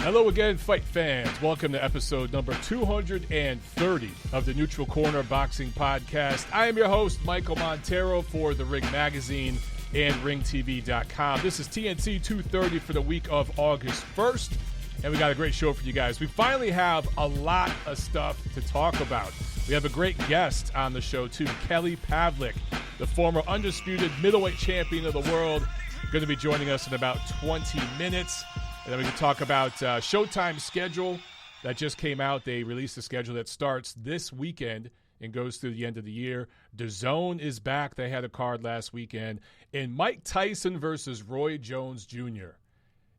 Hello again, fight fans. Welcome to episode number 230 of the Neutral Corner Boxing Podcast. I am your host, Michael Montero, for The Ring Magazine and RingTV.com. This is TNC 230 for the week of August 1st, and we got a great show for you guys. We finally have a lot of stuff to talk about. We have a great guest on the show, too, Kelly Pavlik, the former undisputed middleweight champion of the world, going to be joining us in about 20 minutes. And then we can talk about Showtime's schedule that just came out. They released a schedule that starts this weekend and goes through the end of the year. DAZN is back. They had a card last weekend. And Mike Tyson versus Roy Jones Jr.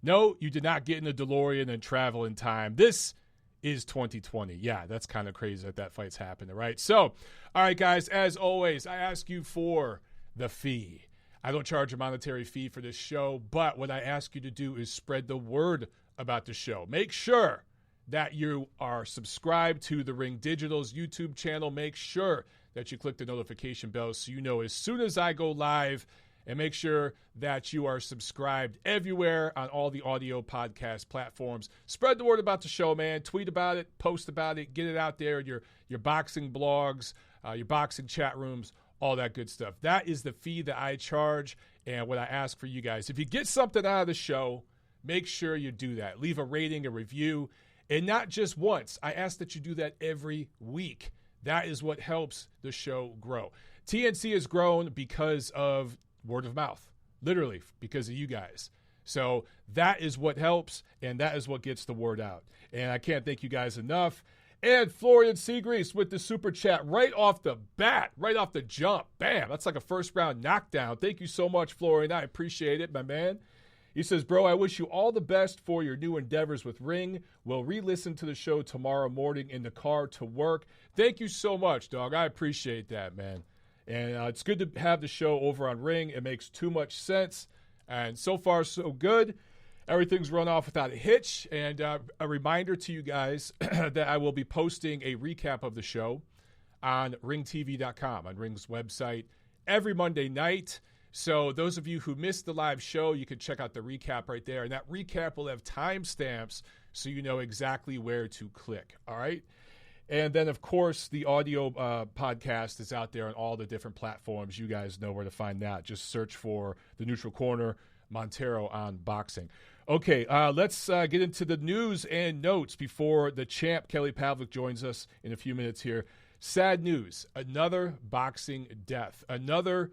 No, you did not get in a DeLorean and travel in time. This is 2020. Yeah, that's kind of crazy that fight's happening, right? So, all right, guys, as always, I ask you for the fee. I don't charge a monetary fee for this show, but what I ask you to do is spread the word about the show. Make sure that you are subscribed to the Ring Digital's YouTube channel. Make sure that you click the notification bell so you know as soon as I go live, and make sure that you are subscribed everywhere on all the audio podcast platforms. Spread the word about the show, man. Tweet about it, post about it, get it out there in your boxing blogs, your boxing chat rooms, all that good stuff. That is the fee that I charge and what I ask for you guys. If you get something out of the show, make sure you do that. Leave a rating, a review, and not just once. I ask that you do that every week. That is what helps the show grow. TNC has grown because of word of mouth, literally because of you guys. So that is what helps, and that is what gets the word out. And I can't thank you guys enough. And Florian Seagrease with the super chat right off the bat, right off the jump. Bam, that's like a first-round knockdown. Thank you so much, Florian. I appreciate it, my man. He says, bro, I wish you all the best for your new endeavors with Ring. We'll re-listen to the show tomorrow morning in the car to work. Thank you so much, dog. I appreciate that, man. And it's good to have the show over on Ring. It makes too much sense. And so far, so good. Everything's run off without a hitch. And a reminder to you guys that I will be posting a recap of the show on ringtv.com, on Ring's website, every Monday night. So those of you who missed the live show, you can check out the recap right there. And that recap will have timestamps so you know exactly where to click. All right? And then, of course, the audio podcast is out there on all the different platforms. You guys know where to find that. Just search for The Neutral Corner, Montero on Boxing. Okay, let's get into the news and notes before the champ, Kelly Pavlik, joins us in a few minutes here. Sad news, another boxing death. Another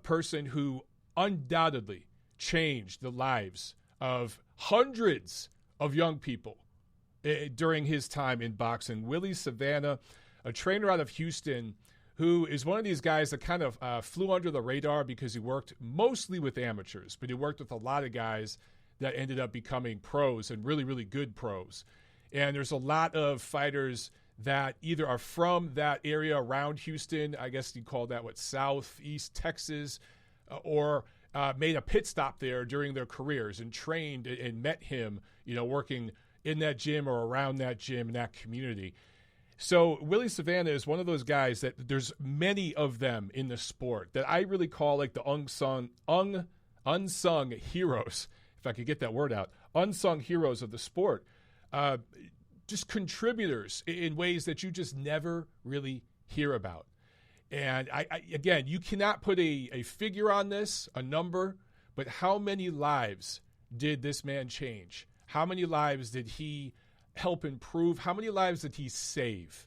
person who undoubtedly changed the lives of hundreds of young people during his time in boxing. Willie Savannah, a trainer out of Houston, who is one of these guys that kind of flew under the radar because he worked mostly with amateurs, but he worked with a lot of guys that ended up becoming pros and really, really good pros. And there's a lot of fighters that either are from that area around Houston, I guess you'd call that southeast Texas, or made a pit stop there during their careers and trained and met him, working in that gym or around that gym in that community. So Willie Savannah is one of those guys that there's many of them in the sport that I really call like the unsung heroes, if I could get that word out, unsung heroes of the sport, just contributors in ways that you just never really hear about. And again, you cannot put a figure on this, a number, but how many lives did this man change? How many lives did he help improve? How many lives did he save?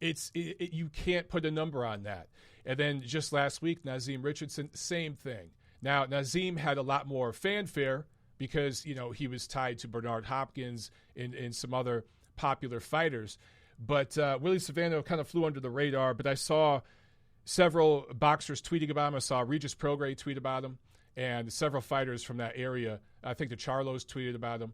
You can't put a number on that. And then just last week, Nazim Richardson, same thing. Now, Nazim had a lot more fanfare because, he was tied to Bernard Hopkins and some other popular fighters. But Willie Savannah kind of flew under the radar. But I saw several boxers tweeting about him. I saw Regis Prograis tweet about him and several fighters from that area. I think the Charlos tweeted about him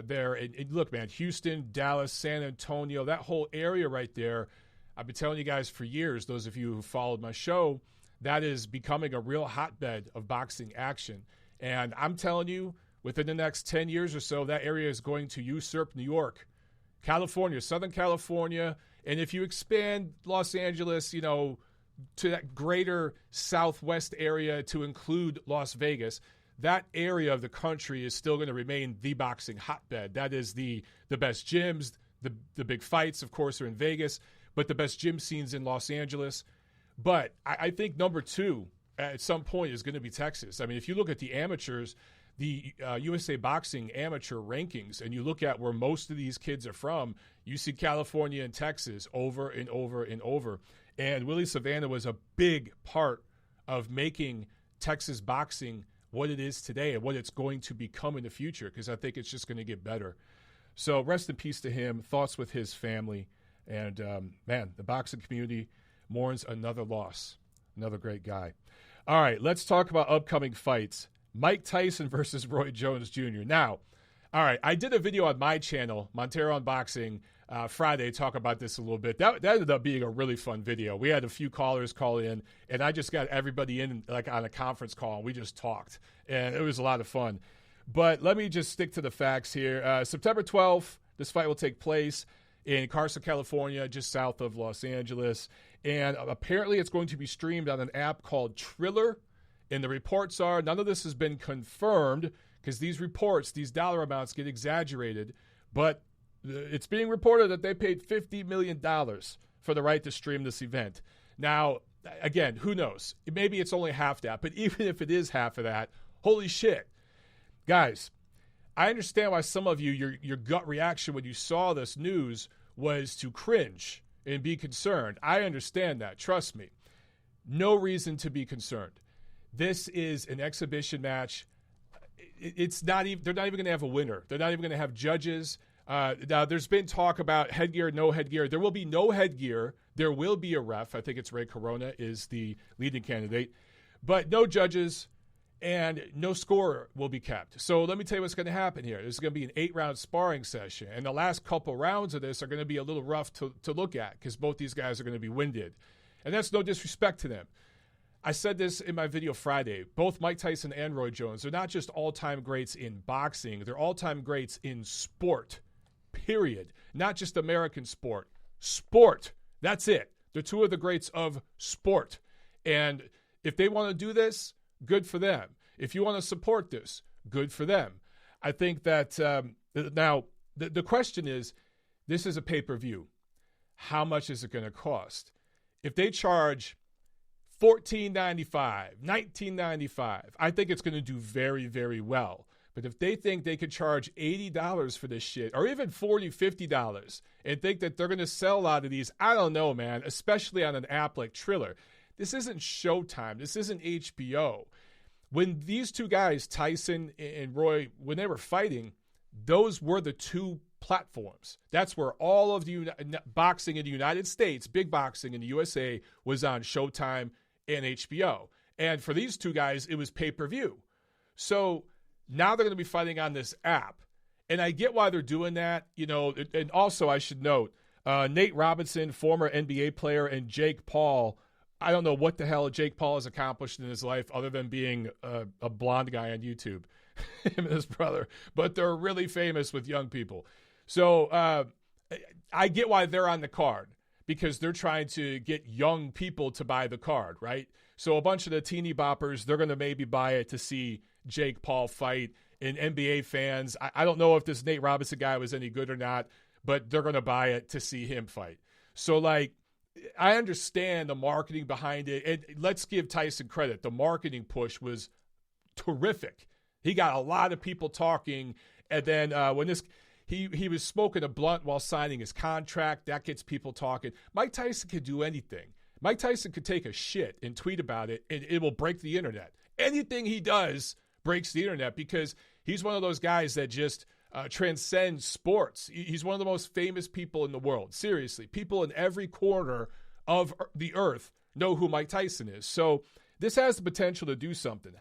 there. And look, man, Houston, Dallas, San Antonio, that whole area right there, I've been telling you guys for years, those of you who followed my show, that is becoming a real hotbed of boxing action. And I'm telling you, within the next 10 years or so, that area is going to usurp New York, California, Southern California. And if you expand Los Angeles, to that greater southwest area to include Las Vegas, that area of the country is still going to remain the boxing hotbed. That is the best gyms, the big fights, of course, are in Vegas, but the best gym scenes in Los Angeles. But I think number 2 at some point is going to be Texas. I mean, if you look at the amateurs, the USA Boxing amateur rankings, and you look at where most of these kids are from, you see California and Texas over and over and over. And Willie Savannah was a big part of making Texas boxing what it is today and what it's going to become in the future, because I think it's just going to get better. So rest in peace to him. Thoughts with his family. And, man, the boxing community mourns another loss. Another great guy. All right, let's talk about upcoming fights. Mike Tyson versus Roy Jones Jr. Now, all right, I did a video on my channel, Montero on Boxing, Friday, talk about this a little bit. That ended up being a really fun video. We had a few callers call in, and I just got everybody in like on a conference call, and we just talked, and it was a lot of fun. But let me just stick to the facts here. September 12th, this fight will take place in Carson, California, just south of Los Angeles. And apparently it's going to be streamed on an app called Triller. And the reports are, none of this has been confirmed because these reports, these dollar amounts get exaggerated. But it's being reported that they paid $50 million for the right to stream this event. Now, again, who knows? Maybe it's only half that. But even if it is half of that, holy shit. Guys, I understand why some of you, your gut reaction when you saw this news was to cringe and be concerned. I understand that. Trust me. No reason to be concerned. This is an exhibition match. It's not even. They're not even going to have a winner. They're not even going to have judges. Now, there's been talk about headgear, no headgear. There will be no headgear. There will be a ref. I think it's Ray Corona is the leading candidate. But no judges. And no score will be kept. So let me tell you what's going to happen here. There's going to be an 8-round sparring session. And the last couple rounds of this are going to be a little rough to look at because both these guys are going to be winded. And that's no disrespect to them. I said this in my video Friday. Both Mike Tyson and Roy Jones, they're not just all-time greats in boxing. They're all-time greats in sport, period. Not just American sport. Sport. That's it. They're 2 of the greats of sport. And if they want to do this, good for them. If you want to support this, good for them. I think that now the question is, this is a pay-per-view. How much is it going to cost? If they charge $14.95, $19.95, I think it's going to do very, very well. But if they think they could charge $80 for this shit, or even $40, $50, and think that they're going to sell a lot of these, I don't know, man, especially on an app like Triller. This isn't Showtime. This isn't HBO. When these 2 guys, Tyson and Roy, when they were fighting, those were the 2 platforms. That's where all of the boxing in the United States, big boxing in the USA, was on Showtime and HBO. And for these 2 guys, it was pay-per-view. So now they're going to be fighting on this app. And I get why they're doing that. You know, and also I should note, Nate Robinson, former NBA player, and Jake Paul, I don't know what the hell Jake Paul has accomplished in his life other than being a blonde guy on YouTube, him and his brother. But they're really famous with young people. So I get why they're on the card, because they're trying to get young people to buy the card, right? So a bunch of the teeny boppers, they're going to maybe buy it to see Jake Paul fight. And NBA fans, I don't know if this Nate Robinson guy was any good or not, but they're going to buy it to see him fight. So, like, I understand the marketing behind it. And let's give Tyson credit. The marketing push was terrific. He got a lot of people talking. And then when he was smoking a blunt while signing his contract, that gets people talking. Mike Tyson could do anything. Mike Tyson could take a shit and tweet about it, and it will break the internet. Anything he does breaks the internet because he's one of those guys that just transcends sports. He's one of the most famous people in the world. Seriously, people in every corner of the earth know who Mike Tyson is. So this has the potential to do something.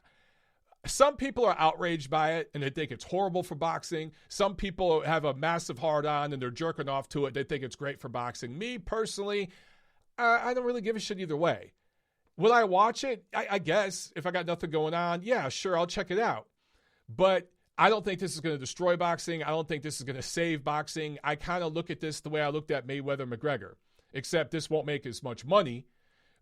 Some people are outraged by it and they think it's horrible for boxing. Some people have a massive hard on and they're jerking off to it. They think it's great for boxing. Me personally, I don't really give a shit either way. Will I watch it? I guess if I got nothing going on, yeah, sure, I'll check it out. But I don't think this is going to destroy boxing. I don't think this is going to save boxing. I kind of look at this the way I looked at Mayweather-McGregor, except this won't make as much money.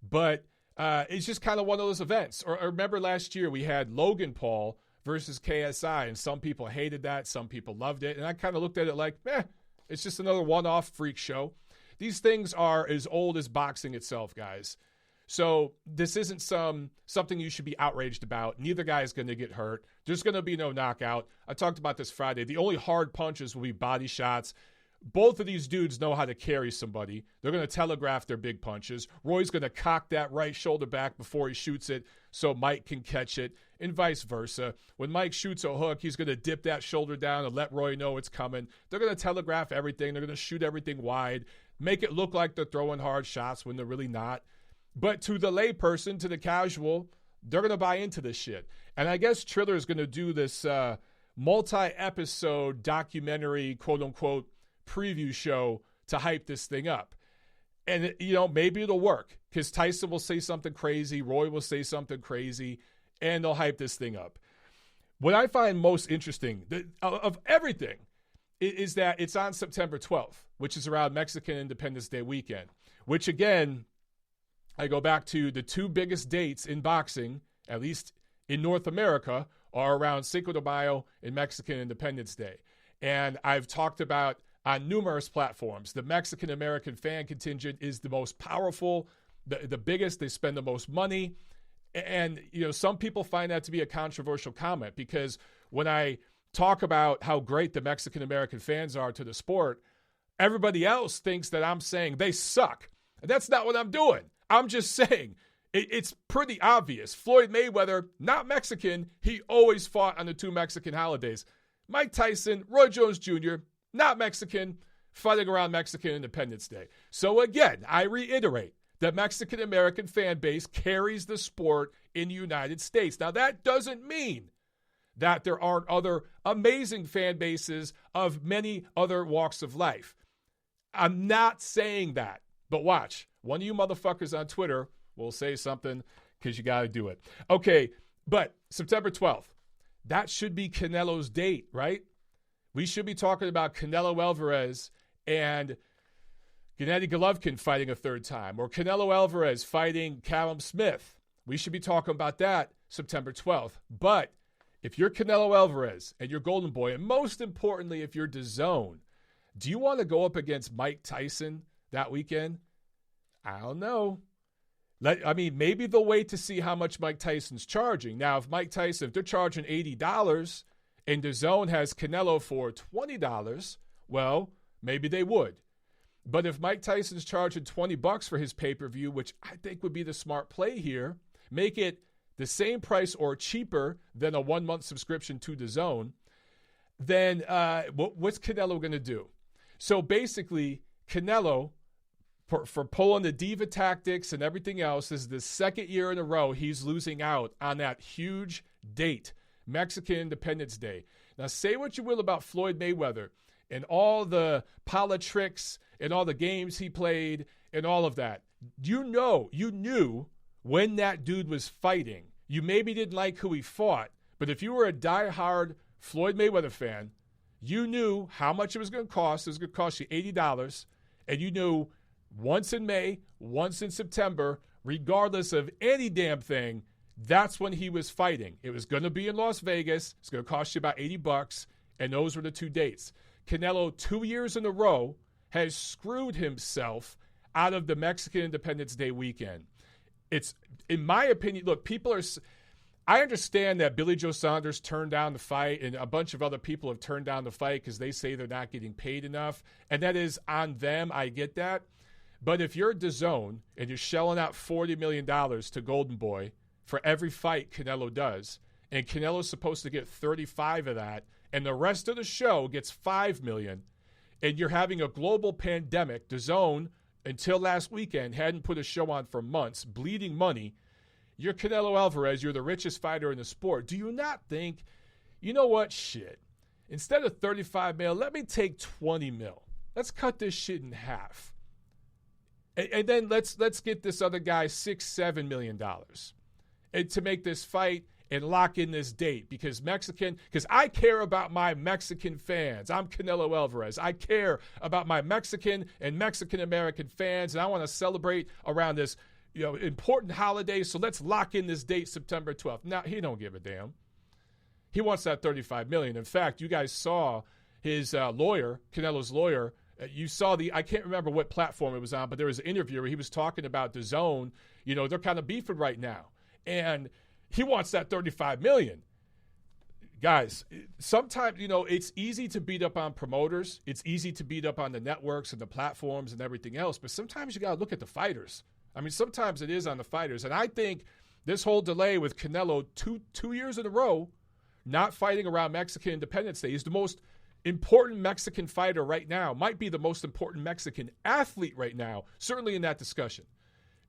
But it's just kind of one of those events. Or remember last year we had Logan Paul versus KSI, and some people hated that, some people loved it, and I kind of looked at it like, it's just another one-off freak show. These things are as old as boxing itself, guys. So this isn't something you should be outraged about. Neither guy is going to get hurt. There's going to be no knockout. I talked about this Friday. The only hard punches will be body shots. Both of these dudes know how to carry somebody. They're going to telegraph their big punches. Roy's going to cock that right shoulder back before he shoots it so Mike can catch it, and vice versa. When Mike shoots a hook, he's going to dip that shoulder down and let Roy know it's coming. They're going to telegraph everything. They're going to shoot everything wide, make it look like they're throwing hard shots when they're really not. But to the layperson, to the casual, they're going to buy into this shit. And I guess Triller is going to do this multi-episode documentary, quote-unquote, preview show to hype this thing up. And, maybe it'll work because Tyson will say something crazy, Roy will say something crazy, and they'll hype this thing up. What I find most interesting of everything is that it's on September 12th, which is around Mexican Independence Day weekend, which, again, I go back to the two biggest dates in boxing, at least in North America, are around Cinco de Mayo and Mexican Independence Day. And I've talked about on numerous platforms, the Mexican-American fan contingent is the most powerful, the biggest. They spend the most money. And, some people find that to be a controversial comment because when I talk about how great the Mexican-American fans are to the sport, everybody else thinks that I'm saying they suck. And that's not what I'm doing. I'm just saying it's pretty obvious. Floyd Mayweather, not Mexican. He always fought on the two Mexican holidays. Mike Tyson, Roy Jones Jr., not Mexican, fighting around Mexican Independence Day. So again, I reiterate, the Mexican-American fan base carries the sport in the United States. Now, that doesn't mean that there aren't other amazing fan bases of many other walks of life. I'm not saying that. But watch, one of you motherfuckers on Twitter will say something because you got to do it. Okay, but September 12th, that should be Canelo's date, right? We should be talking about Canelo Alvarez and Gennady Golovkin fighting a third time, or Canelo Alvarez fighting Callum Smith. We should be talking about that September 12th. But if you're Canelo Alvarez and you're Golden Boy, and most importantly, if you're DAZN, do you want to go up against Mike Tyson that weekend? I don't know. Maybe they'll wait to see how much Mike Tyson's charging. Now, if they're charging $80 and DAZN has Canelo for $20, well, maybe they would. But if Mike Tyson's charging $20 for his pay-per-view, which I think would be the smart play here, make it the same price or cheaper than a 1-month subscription to DAZN, then what's Canelo going to do? So basically, Canelo, for pulling the diva tactics and everything else, this is the second year in a row he's losing out on that huge date, Mexican Independence Day. Now, say what you will about Floyd Mayweather and all the politics and all the games he played and all of that. You knew when that dude was fighting. You maybe didn't like who he fought, but if you were a diehard Floyd Mayweather fan, you knew how much it was going to cost. It was going to cost you $80, and you knew once in May, once in September, regardless of any damn thing, that's when he was fighting. It was going to be in Las Vegas. It's going to cost you about $80, and those were the two dates. Canelo, 2 years in a row, has screwed himself out of the Mexican Independence Day weekend. It's, in my opinion, look, I understand that Billy Joe Saunders turned down the fight, and a bunch of other people have turned down the fight because they say they're not getting paid enough, and that is on them. I get that. But if you're DAZN and you're shelling out $40 million to Golden Boy for every fight Canelo does, and Canelo's supposed to get 35 of that, and the rest of the show gets $5 million, and you're having a global pandemic, DAZN, until last weekend, hadn't put a show on for months, bleeding money, you're Canelo Alvarez, you're the richest fighter in the sport. Do you not think, you know what, shit, instead of $35 million, let me take $20 million. Let's cut this shit in half. And then let's get this other guy $6-7 million and to make this fight and lock in this date because I care about my Mexican fans. I'm Canelo Alvarez. I care about my Mexican and Mexican-American fans, and I want to celebrate around this important holiday, so let's lock in this date, September 12th. Now, he don't give a damn. He wants that $35 million. In fact, you guys saw his lawyer, Canelo's lawyer. You saw I can't remember what platform it was on, but there was an interview where he was talking about DAZN. You know, they're kind of beefing right now. And he wants that $35 million. Guys, sometimes, you know, it's easy to beat up on promoters. It's easy to beat up on the networks and the platforms and everything else. But sometimes you got to look at the fighters. I mean, sometimes it is on the fighters. And I think this whole delay with Canelo two years in a row, not fighting around Mexican Independence Day, is the most important Mexican fighter right now, might be the most important Mexican athlete right now, certainly in that discussion.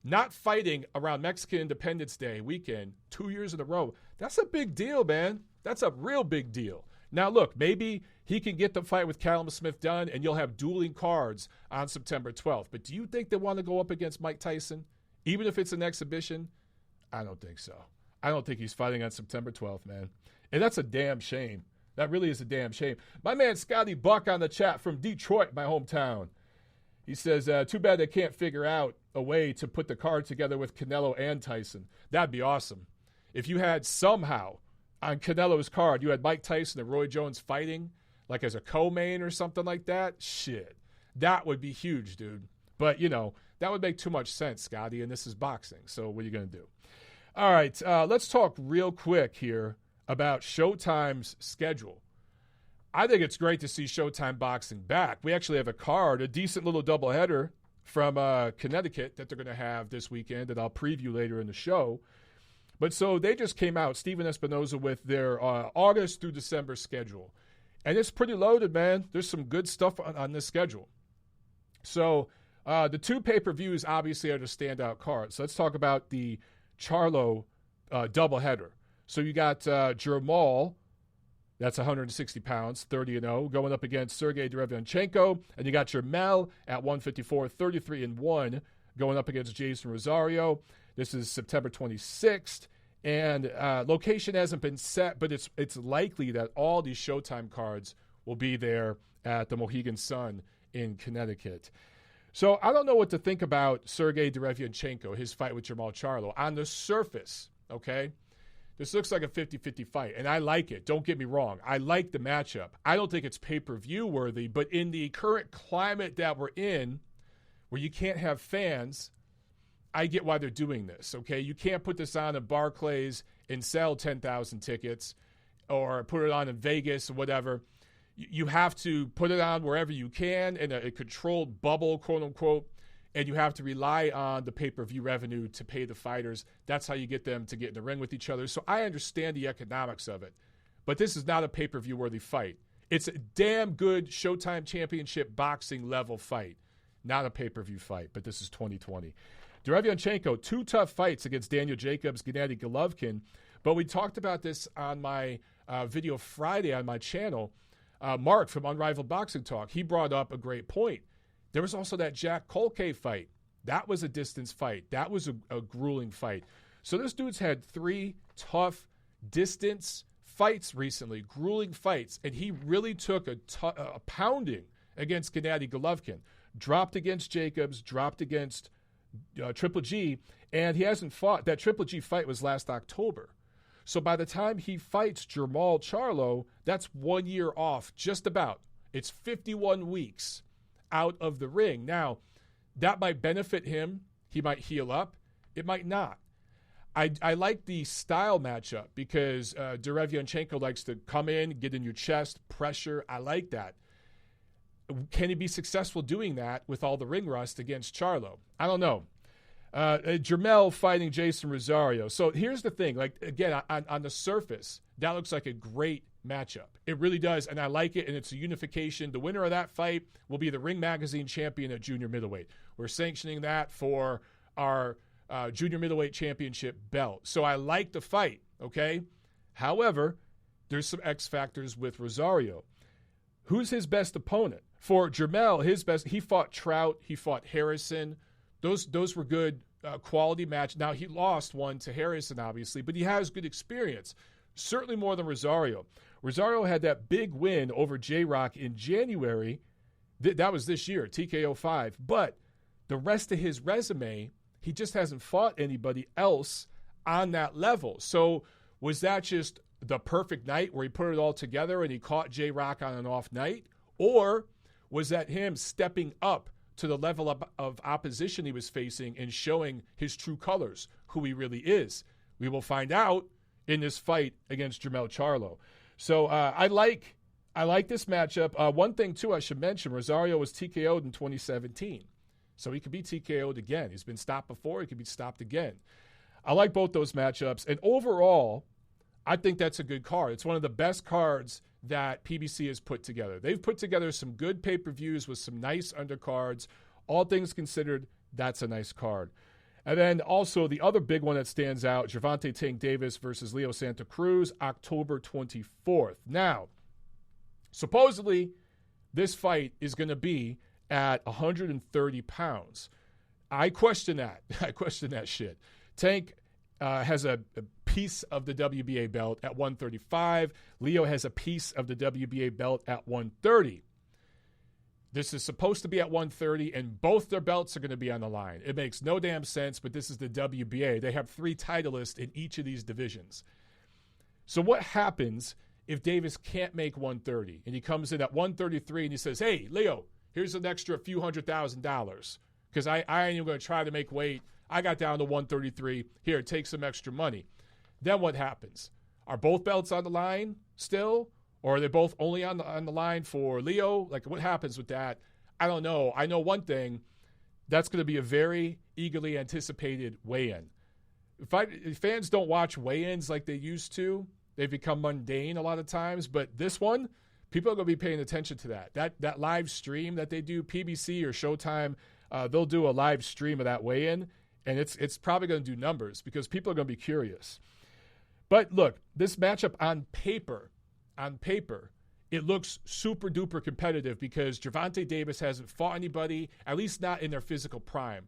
Not fighting around Mexican Independence Day weekend 2 years in a row, that's a big deal, man. That's a real big deal. Now, look, maybe he can get the fight with Callum Smith done, and you'll have dueling cards on September 12th. But do you think they want to go up against Mike Tyson, even if it's an exhibition? I don't think so. I don't think he's fighting on September 12th, man. And that's a damn shame. That really is a damn shame. My man Scotty Buck on the chat from Detroit, my hometown. He says, too bad they can't figure out a way to put the card together with Canelo and Tyson. That'd be awesome. If you had somehow on Canelo's card, you had Mike Tyson and Roy Jones fighting, like as a co-main or something like that, shit. That would be huge, dude. But, you know, that would make too much sense, Scotty, and this is boxing. So what are you going to do? All right, let's talk real quick here about Showtime's schedule. I think it's great to see Showtime Boxing back. We actually have a decent little doubleheader from Connecticut that they're going to have this weekend that I'll preview later in the show. But so they just came out, Steven Espinoza, with their August through December schedule. And it's pretty loaded, man. There's some good stuff on this schedule. So the two pay-per-views obviously are the standout cards. So let's talk about the Charlo doubleheader. So you got Jermall, that's 160 pounds, 30-0, going up against Sergey Derevyanchenko. And you got Jermell at 154, 33-1, going up against Jason Rosario. This is September 26th. And location hasn't been set, but it's likely that all these Showtime cards will be there at the Mohegan Sun in Connecticut. So I don't know what to think about Sergey Derevyanchenko, his fight with Jermall Charlo. On the surface, okay, this looks like a 50-50 fight, and I like it. Don't get me wrong. I like the matchup. I don't think it's pay-per-view worthy, but in the current climate that we're in, where you can't have fans, I get why they're doing this, okay? You can't put this on at Barclays and sell 10,000 tickets or put it on in Vegas or whatever. You have to put it on wherever you can in a controlled bubble, quote-unquote, and you have to rely on the pay-per-view revenue to pay the fighters. That's how you get them to get in the ring with each other. So I understand the economics of it, but this is not a pay-per-view worthy fight. It's a damn good Showtime Championship boxing level fight, not a pay-per-view fight, but this is 2020. Derevyanchenko, 2 tough fights against Daniel Jacobs, Gennady Golovkin, but we talked about this on my video Friday on my channel. Mark from Unrivaled Boxing Talk, he brought up a great point. There was also that Jack Colque fight. That was a distance fight. That was a grueling fight. So this dude's had 3 tough distance fights recently, grueling fights, and he really took a pounding against Gennady Golovkin. Dropped against Jacobs, dropped against Triple G, and he hasn't fought. That Triple G fight was last October. So by the time he fights Jermall Charlo, that's 1 year off, just about. It's 51 weeks out of the ring. Now, that might benefit him. He might heal up. It might not. I like the style matchup because Derevyanchenko likes to come in, get in your chest, pressure. I like that. Can he be successful doing that with all the ring rust against Charlo? I don't know. Jermell fighting Jason Rosario. So here's the thing. Like, again, on the surface, that looks like a great matchup. It really does, and I like it, and it's a unification. The winner of that fight will be the Ring Magazine champion at junior middleweight. We're sanctioning that for our junior middleweight championship belt. So I like the fight, okay? However, there's some X factors with Rosario. Who's his best opponent? For Jermell, he fought Trout, he fought Harrison. Those were good quality match. Now, he lost one to Harrison, obviously, but he has good experience, certainly more than Rosario. Rosario had that big win over J-Rock in January. That was this year, TKO 5. But the rest of his resume, he just hasn't fought anybody else on that level. So was that just the perfect night where he put it all together and he caught J-Rock on an off night? Or was that him stepping up to the level of opposition he was facing and showing his true colors, who he really is? We will find out in this fight against Jermell Charlo. So I like this matchup. One thing, too, I should mention, Rosario was TKO'd in 2017. So he could be TKO'd again. He's been stopped before. He could be stopped again. I like both those matchups. And overall, I think that's a good card. It's one of the best cards that PBC has put together. They've put together some good pay-per-views with some nice undercards. All things considered, that's a nice card. And then also the other big one that stands out, Gervonta Tank Davis versus Leo Santa Cruz, October 24th. Now, supposedly, this fight is going to be at 130 pounds. I question that. I question that shit. Tank has a piece of the WBA belt at 135. Leo has a piece of the WBA belt at 130. This is supposed to be at 130, and both their belts are going to be on the line. It makes no damn sense, but this is the WBA. They have 3 titleists in each of these divisions. So what happens if Davis can't make 130, and he comes in at 133 and he says, hey, Leo, here's an extra few $100,000 because I ain't even going to try to make weight. I got down to 133. Here, take some extra money. Then what happens? Are both belts on the line still? Or are they both only on the line for Leo? Like, what happens with that? I don't know. I know one thing. That's going to be a very eagerly anticipated weigh-in. If fans don't watch weigh-ins like they used to, they've become mundane a lot of times. But this one, people are going to be paying attention to that. That live stream that they do, PBC or Showtime, they'll do a live stream of that weigh-in. And it's probably going to do numbers because people are going to be curious. But look, this matchup on paper, it looks super duper competitive because Gervonta Davis hasn't fought anybody, at least not in their physical prime.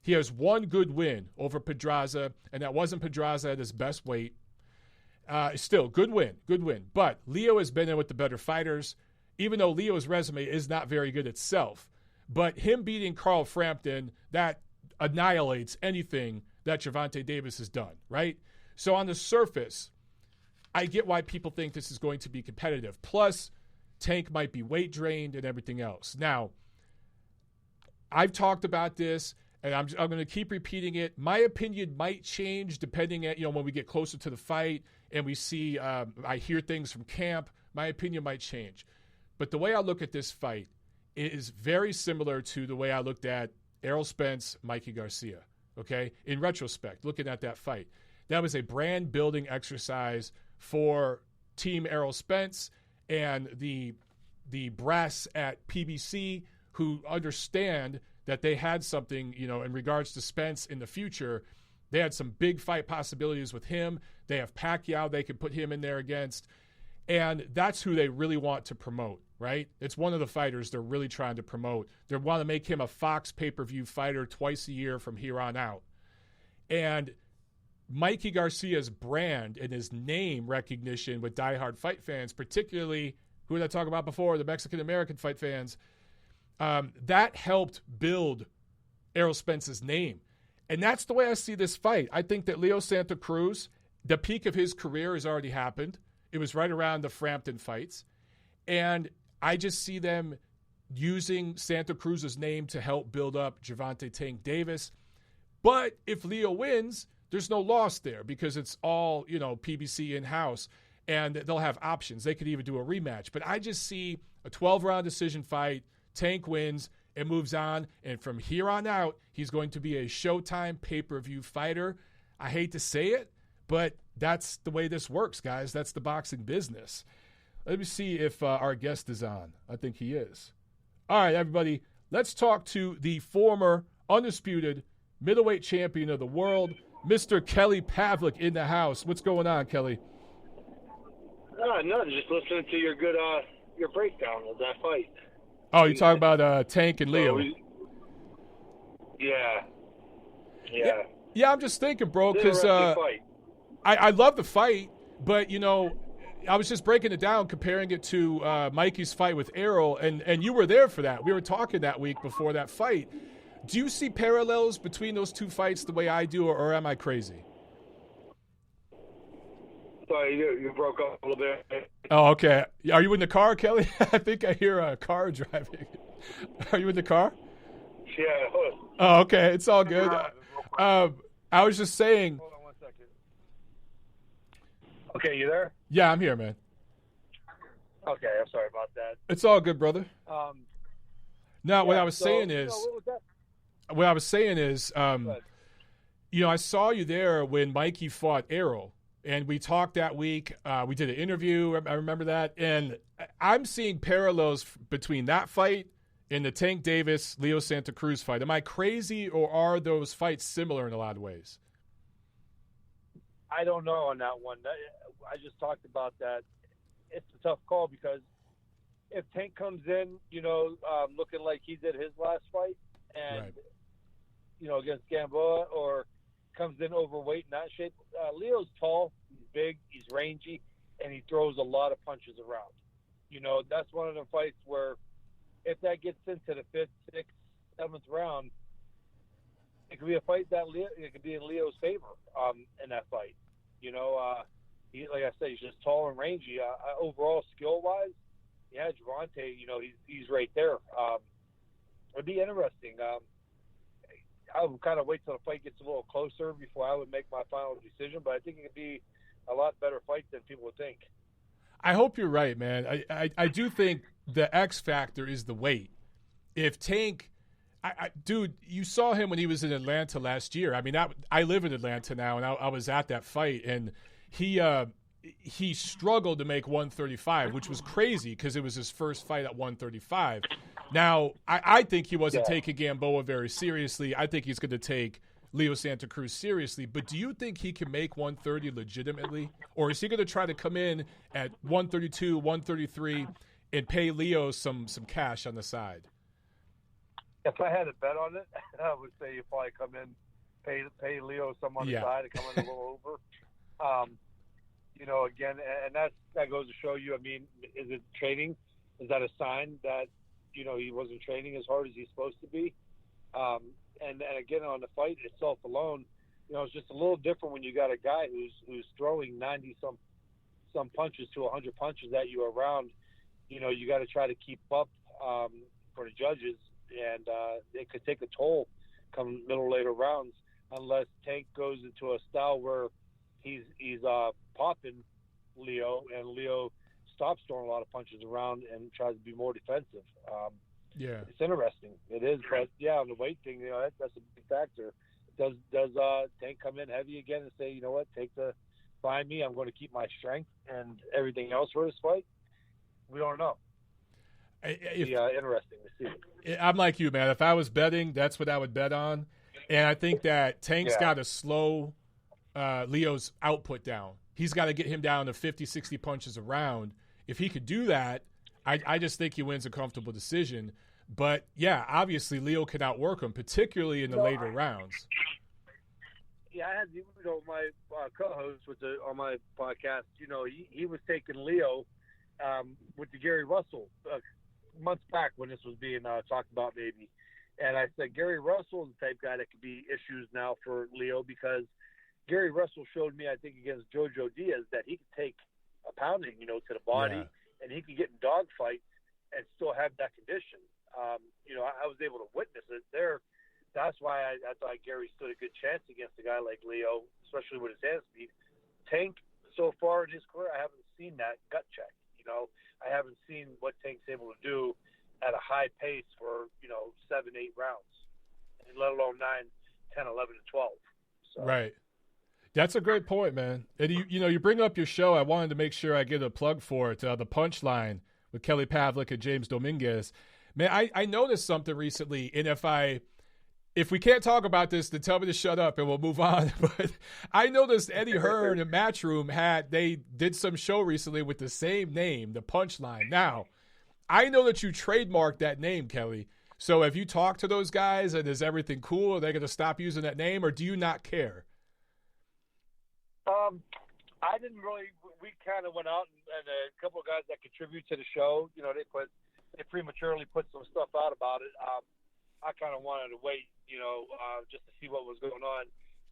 He has one good win over Pedraza, and that wasn't Pedraza at his best weight. Still, good win. But Leo has been in with the better fighters, even though Leo's resume is not very good itself. But him beating Carl Frampton, that annihilates anything that Gervonta Davis has done, right? So on the surface, I get why people think this is going to be competitive. Plus, Tank might be weight drained and everything else. Now, I've talked about this, and I'm going to keep repeating it. My opinion might change depending on, when we get closer to the fight and we see, I hear things from camp. My opinion might change. But the way I look at this fight is very similar to the way I looked at Errol Spence, Mikey Garcia, okay? In retrospect, looking at that fight. That was a brand-building exercise for Team Errol Spence and the brass at PBC who understand that they had something, in regards to Spence in the future. They had some big fight possibilities with him. They have Pacquiao they could put him in there against. And that's who they really want to promote, right? It's one of the fighters they're really trying to promote. They want to make him a Fox pay-per-view fighter twice a year from here on out. And Mikey Garcia's brand and his name recognition with diehard fight fans, particularly, who did I talk about before, the Mexican-American fight fans, that helped build Errol Spence's name. And that's the way I see this fight. I think that Leo Santa Cruz, the peak of his career has already happened. It was right around the Frampton fights. And I just see them using Santa Cruz's name to help build up Gervonta Tank Davis. But if Leo wins, there's no loss there because it's all, PBC in-house, and they'll have options. They could even do a rematch. But I just see a 12-round decision fight. Tank wins and moves on. And from here on out, he's going to be a Showtime pay-per-view fighter. I hate to say it, but that's the way this works, guys. That's the boxing business. Let me see if our guest is on. I think he is. All right, everybody, let's talk to the former undisputed middleweight champion of the world, Mr. Kelly Pavlik in the house. What's going on, Kelly? Nothing. Just listening to your breakdown of that fight. Oh, you're talking about Tank and Leo. Yeah, I'm just thinking, bro, because I love the fight, but, I was just breaking it down, comparing it to Mikey's fight with Errol, and you were there for that. We were talking that week before that fight. Do you see parallels between those two fights the way I do, or am I crazy? Sorry, you broke up a little bit. Oh, okay. Are you in the car, Kelly? I think I hear a car driving. Are you in the car? Yeah. Oh, okay. It's all good. I was just saying. Hold on 1 second. Okay, you there? Yeah, I'm here, man. Okay, I'm sorry about that. It's all good, brother. Now, what I was saying is, I saw you there when Mikey fought Errol, and we talked that week. We did an interview. I remember that, and I'm seeing parallels between that fight and the Tank Davis Leo Santa Cruz fight. Am I crazy, or are those fights similar in a lot of ways? I don't know on that one. I just talked about that. It's a tough call because if Tank comes in, looking like he did his last fight and, right. Against Gamboa, or comes in overweight, not shape. Leo's tall, he's big, he's rangy, and he throws a lot of punches around. That's one of the fights where if that gets into the 5th, 6th, 7th round, it could be a fight it could be in Leo's favor in that fight. Like I said, he's just tall and rangy. Overall, skill-wise, yeah, Gervonta, he's right there. It'd be interesting. I would kind of wait till the fight gets a little closer before I would make my final decision, but I think it could be a lot better fight than people would think. I hope you're right, man. I do think the X factor is the weight. If Tank, dude, you saw him when he was in Atlanta last year. I mean, I live in Atlanta now, and I was at that fight, and he struggled to make 135, which was crazy because it was his first fight at 135. Now, I think he wasn't taking Gamboa very seriously. I think he's going to take Leo Santa Cruz seriously. But do you think he can make 130 legitimately? Or is he going to try to come in at 132, 133 and pay Leo some cash on the side? If I had to bet on it, I would say you probably come in, pay Leo some on the side and come in a little over. Again, and that goes to show you, I mean, is it training? Is that a sign that, he wasn't training as hard as he's supposed to be? And again, on the fight itself alone, it's just a little different when you got a guy who's throwing 90 some punches to 100 punches at you around. You got to try to keep up for the judges, and it could take a toll come middle later rounds unless Tank goes into a style where he's popping Leo, and Leo stops throwing a lot of punches around and tries to be more defensive. It's interesting. It is, but on the weight thing, that's a big factor. Does Tank come in heavy again and say, you know what, find me, I'm going to keep my strength and everything else for this fight? We don't know. It'd be interesting to see. I'm like you, man. If I was betting, that's what I would bet on. And I think that Tank's got to slow Leo's output down. He's got to get him down to 50, 60 punches a round. If he could do that, I just think he wins a comfortable decision. But, obviously Leo can outwork him, particularly in the later rounds. Yeah, I had my co-host on my podcast. He was taking Leo with the Gary Russell months back when this was being talked about, maybe. And I said Gary Russell is the type guy that could be issues now for Leo, because Gary Russell showed me, I think, against Jojo Diaz that he could take a pounding, to the body, and he could get in dogfights and still have that condition. I was able to witness it there. That's why I thought Gary stood a good chance against a guy like Leo, especially with his hand speed. Tank, so far in his career, I haven't seen that gut check. I haven't seen what Tank's able to do at a high pace for, 7, 8 rounds, let alone 9, 10, 11, and 12. So. Right. That's a great point, man. And you bring up your show. I wanted to make sure I get a plug for it. The Punchline with Kelly Pavlik and James Dominguez. Man, I noticed something recently, and if we can't talk about this, then tell me to shut up and we'll move on. But I noticed Eddie Hearn and Matchroom they did some show recently with the same name, The Punchline. Now, I know that you trademarked that name, Kelly. So have you talked to those guys, and is everything cool? Are they going to stop using that name, or do you not care? I didn't really. We kind of went out, and a couple of guys that contribute to the show, they prematurely put some stuff out about it. I kind of wanted to wait, just to see what was going on.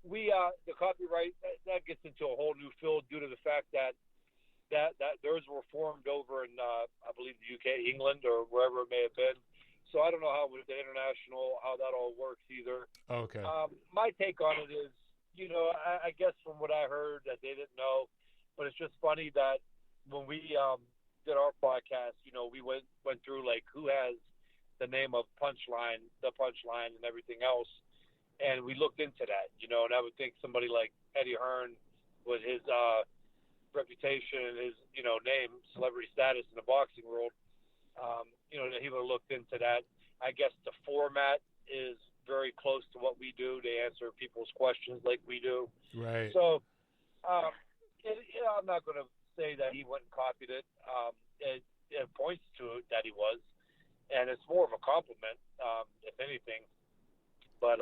the copyright that gets into a whole new field due to the fact that theirs were formed over in I believe the UK, England, or wherever it may have been. So I don't know how with the international how that all works either. Okay. My take on it is, I guess from what I heard that they didn't know, but it's just funny that when we did our podcast, we went through like who has the name of the punchline, and everything else, and we looked into that, and I would think somebody like Eddie Hearn, with his reputation and his name, celebrity status in the boxing world, that he would have looked into that. I guess the format is very close to what we do. They answer people's questions like we do. Right. So I'm not going to say that he went and copied it. It points to it that he was, and it's more of a compliment, if anything. But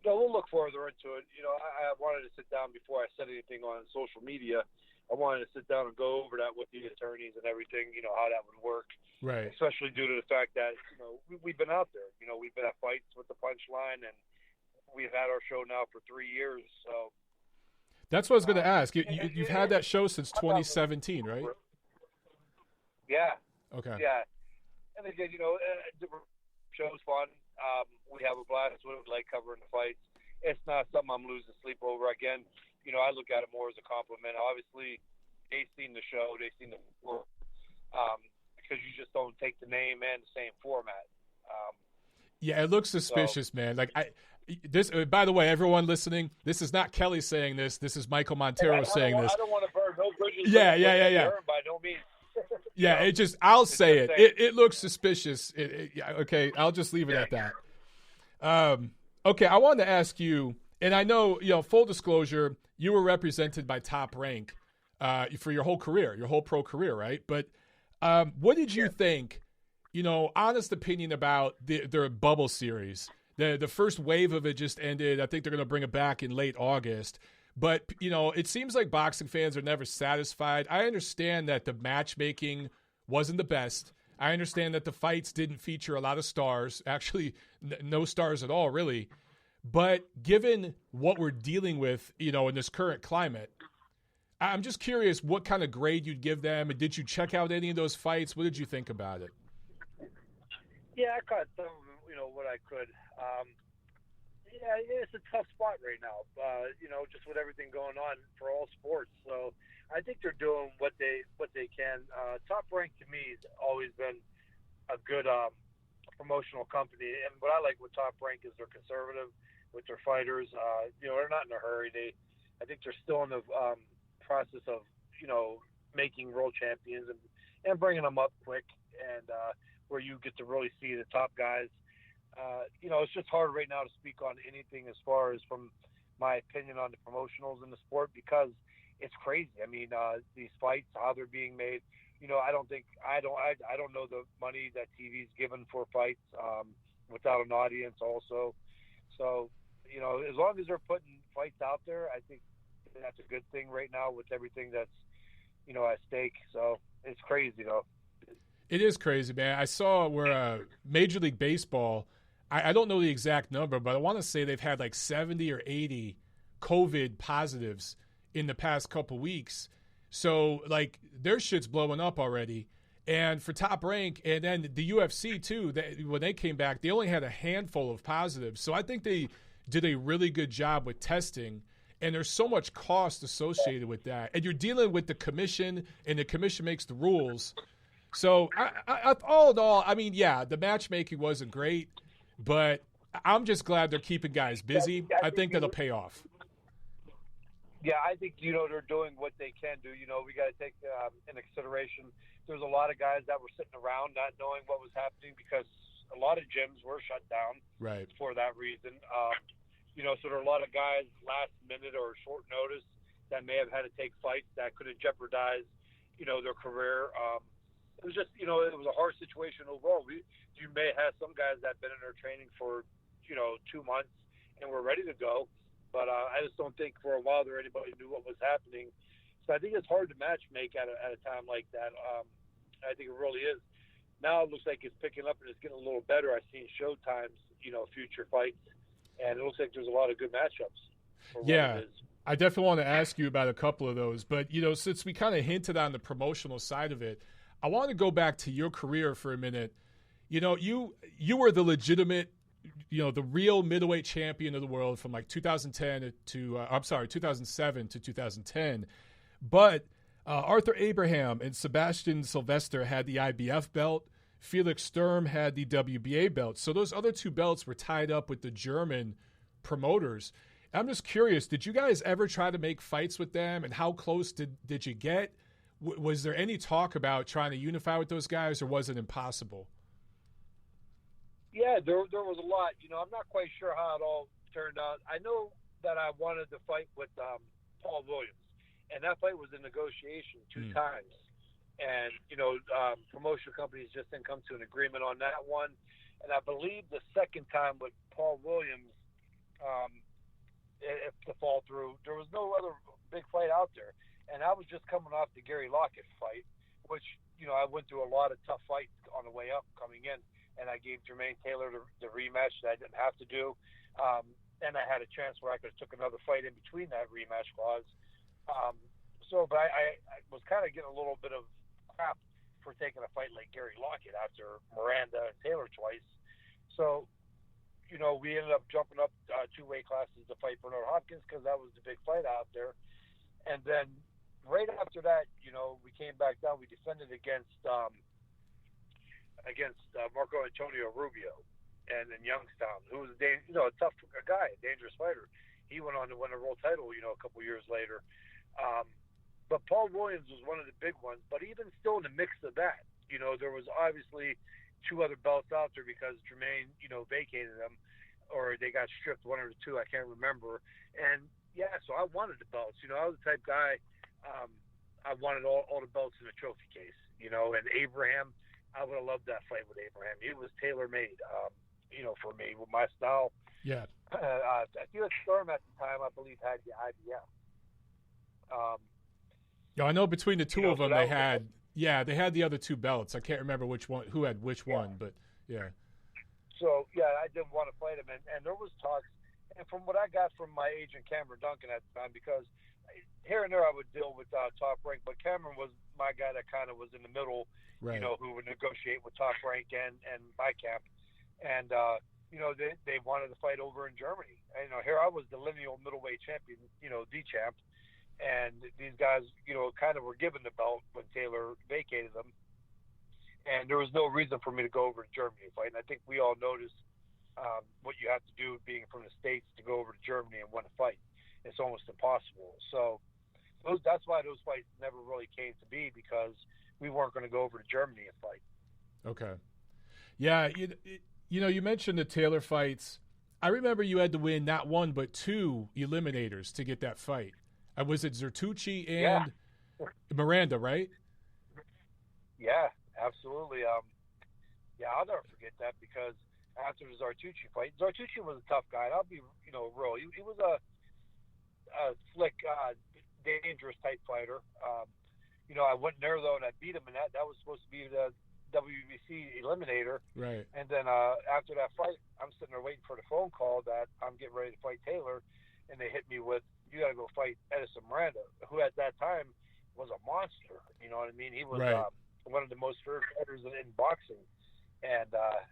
we'll look further into it. I wanted to sit down before I said anything on social media. I wanted to sit down and go over that with the attorneys and everything, how that would work. Right. Especially due to the fact that, we've been out there. We've been at fights with the punchline, and we've had our show now for 3 years. So that's what I was going to ask. You've had that show since 2017, right? Yeah. Okay. Yeah. And again, the show's fun. We have a blast with it, like covering the fights. It's not something I'm losing sleep over. Again, I look at it more as a compliment. Obviously, they've seen the show, they've seen the work, because you just don't take the name and the same format. Yeah, it looks suspicious, man. Like this. By the way, everyone listening, this is not Kelly saying this. This is Michael Montero saying this. I don't want to burn no bridges. Yeah. By no means. Yeah, it just. I'll say it. It looks suspicious. Okay, I'll just leave it at that. Okay, I wanted to ask you, and I know, full disclosure, you were represented by Top Rank for your whole career, your whole pro career, right? But what did you think, honest opinion about their bubble series? The first wave of it just ended. I think they're going to bring it back in late August. But, it seems like boxing fans are never satisfied. I understand that the matchmaking wasn't the best. I understand that the fights didn't feature a lot of stars, actually no stars at all, really. But given what we're dealing with, in this current climate, I'm just curious what kind of grade you'd give them. And did you check out any of those fights? What did you think about it? Yeah, I caught some, what I could. Yeah, it's a tough spot right now, just with everything going on for all sports. So I think they're doing what they can. Top Rank to me has always been a good promotional company, and what I like with Top Rank is they're conservative with their fighters. They're not in a hurry. I think they're still in the process of making world champions and bringing them up quick, and where you get to really see the top guys. It's just hard right now to speak on anything as far as from my opinion on the promotionals in the sport, because it's crazy. I mean, these fights, how they're being made. I don't know the money that TV's given for fights without an audience also. So, as long as they're putting fights out there, I think that's a good thing right now with everything that's, at stake. So it's crazy though. It is crazy, man. I saw where Major League Baseball, I don't know the exact number, but I want to say they've had like 70 or 80 COVID positives in the past couple weeks. So, like, their shit's blowing up already. And for Top Rank, and then the UFC, too, when they came back, they only had a handful of positives. So I think they did a really good job with testing. And there's so much cost associated with that. And you're dealing with the commission, and the commission makes the rules. So, all in all, I mean, yeah, the matchmaking wasn't great, but I'm just glad they're keeping guys busy. I think that'll pay off. Yeah, I think, they're doing what they can do. We got to take into consideration there's a lot of guys that were sitting around not knowing what was happening because a lot of gyms were shut down for that reason. So there are a lot of guys last minute or short notice that may have had to take fights that could have jeopardized, their career. It was just, it was a hard situation overall. You may have some guys that have been in their training for, 2 months and were ready to go. But I just don't think for a while there anybody knew what was happening. So I think it's hard to match make at a time like that. I think it really is. Now it looks like it's picking up and it's getting a little better. I've seen Showtime's, future fights, and it looks like there's a lot of good matchups. for Yeah. what it is. I definitely want to ask you about a couple of those, but since we kind of hinted on the promotional side of it, I want to go back to your career for a minute. You were the legitimate, the real middleweight champion of the world from like 2007 to 2010. But Arthur Abraham and Sebastian Sylvester had the IBF belt. Felix Sturm had the WBA belt. So those other two belts were tied up with the German promoters. I'm just curious, did you guys ever try to make fights with them, and how close did you get? Was there any talk about trying to unify with those guys, or was it impossible? Yeah, there was a lot. I'm not quite sure how it all turned out. I know that I wanted to fight with Paul Williams, and that fight was in negotiation two times. And, promotion companies just didn't come to an agreement on that one. And I believe the second time with Paul Williams, if to fall through, there was no other big fight out there. And I was just coming off the Gary Lockett fight, which, I went through a lot of tough fights on the way up coming in. And I gave Jermaine Taylor the rematch that I didn't have to do. And I had a chance where I could have took another fight in between that rematch clause. But I was kind of getting a little bit of crap for taking a fight like Gary Lockett after Miranda and Taylor twice. So, we ended up jumping up 2 weight classes to fight Bernard Hopkins because that was the big fight out there. And then right after that, we came back down. We defended against Marco Antonio Rubio and in Youngstown, who was a tough guy, a dangerous fighter. He went on to win a world title, a couple years later. But Paul Williams was one of the big ones. But even still in the mix of that, there was obviously 2 other belts out there because Jermaine, vacated them, or they got stripped, 1 or 2, I can't remember. And yeah, so I wanted the belts. I was the type guy. I wanted all the belts in a trophy case. And Abraham, I would have loved that fight with Abraham. It was tailor-made, for me with my style. Yeah. Felix Sturm at the time, I believe, had the IBF. I know between the two of them, they had the other 2 belts. I can't remember who had which one, but yeah. So, I didn't want to fight him. And there was talks. And from what I got from my agent, Cameron Duncan, at the time, because here and there I would deal with Top Rank, but Cameron was my guy that kind of was in the middle, right. Who would negotiate with Top Rank and my camp. And, they wanted to fight over in Germany. And, here I was the lineal middleweight champion, the champ. And these guys, kind of were given the belt when Taylor vacated them. And there was no reason for me to go over to Germany and fight. And I think we all noticed what you have to do being from the States to go over to Germany and win a fight. It's almost impossible. So that's why those fights never really came to be, because we weren't going to go over to Germany and fight. Okay. Yeah, you mentioned the Taylor fights. I remember you had to win not 1 but 2 eliminators to get that fight. Was it Zertucci and Miranda, right? Yeah, absolutely. I'll never forget that, because after the Zertucci fight, Zertucci was a tough guy. I'll be, real. He was a slick, dangerous type fighter. I went in there though, and I beat him, and that was supposed to be the WBC eliminator. Right. And then after that fight, I'm sitting there waiting for the phone call that I'm getting ready to fight Taylor, and they hit me with, "You got to go fight Edison Miranda," who at that time was a monster. You know what I mean? He was right. One of the most feared fighters in boxing, and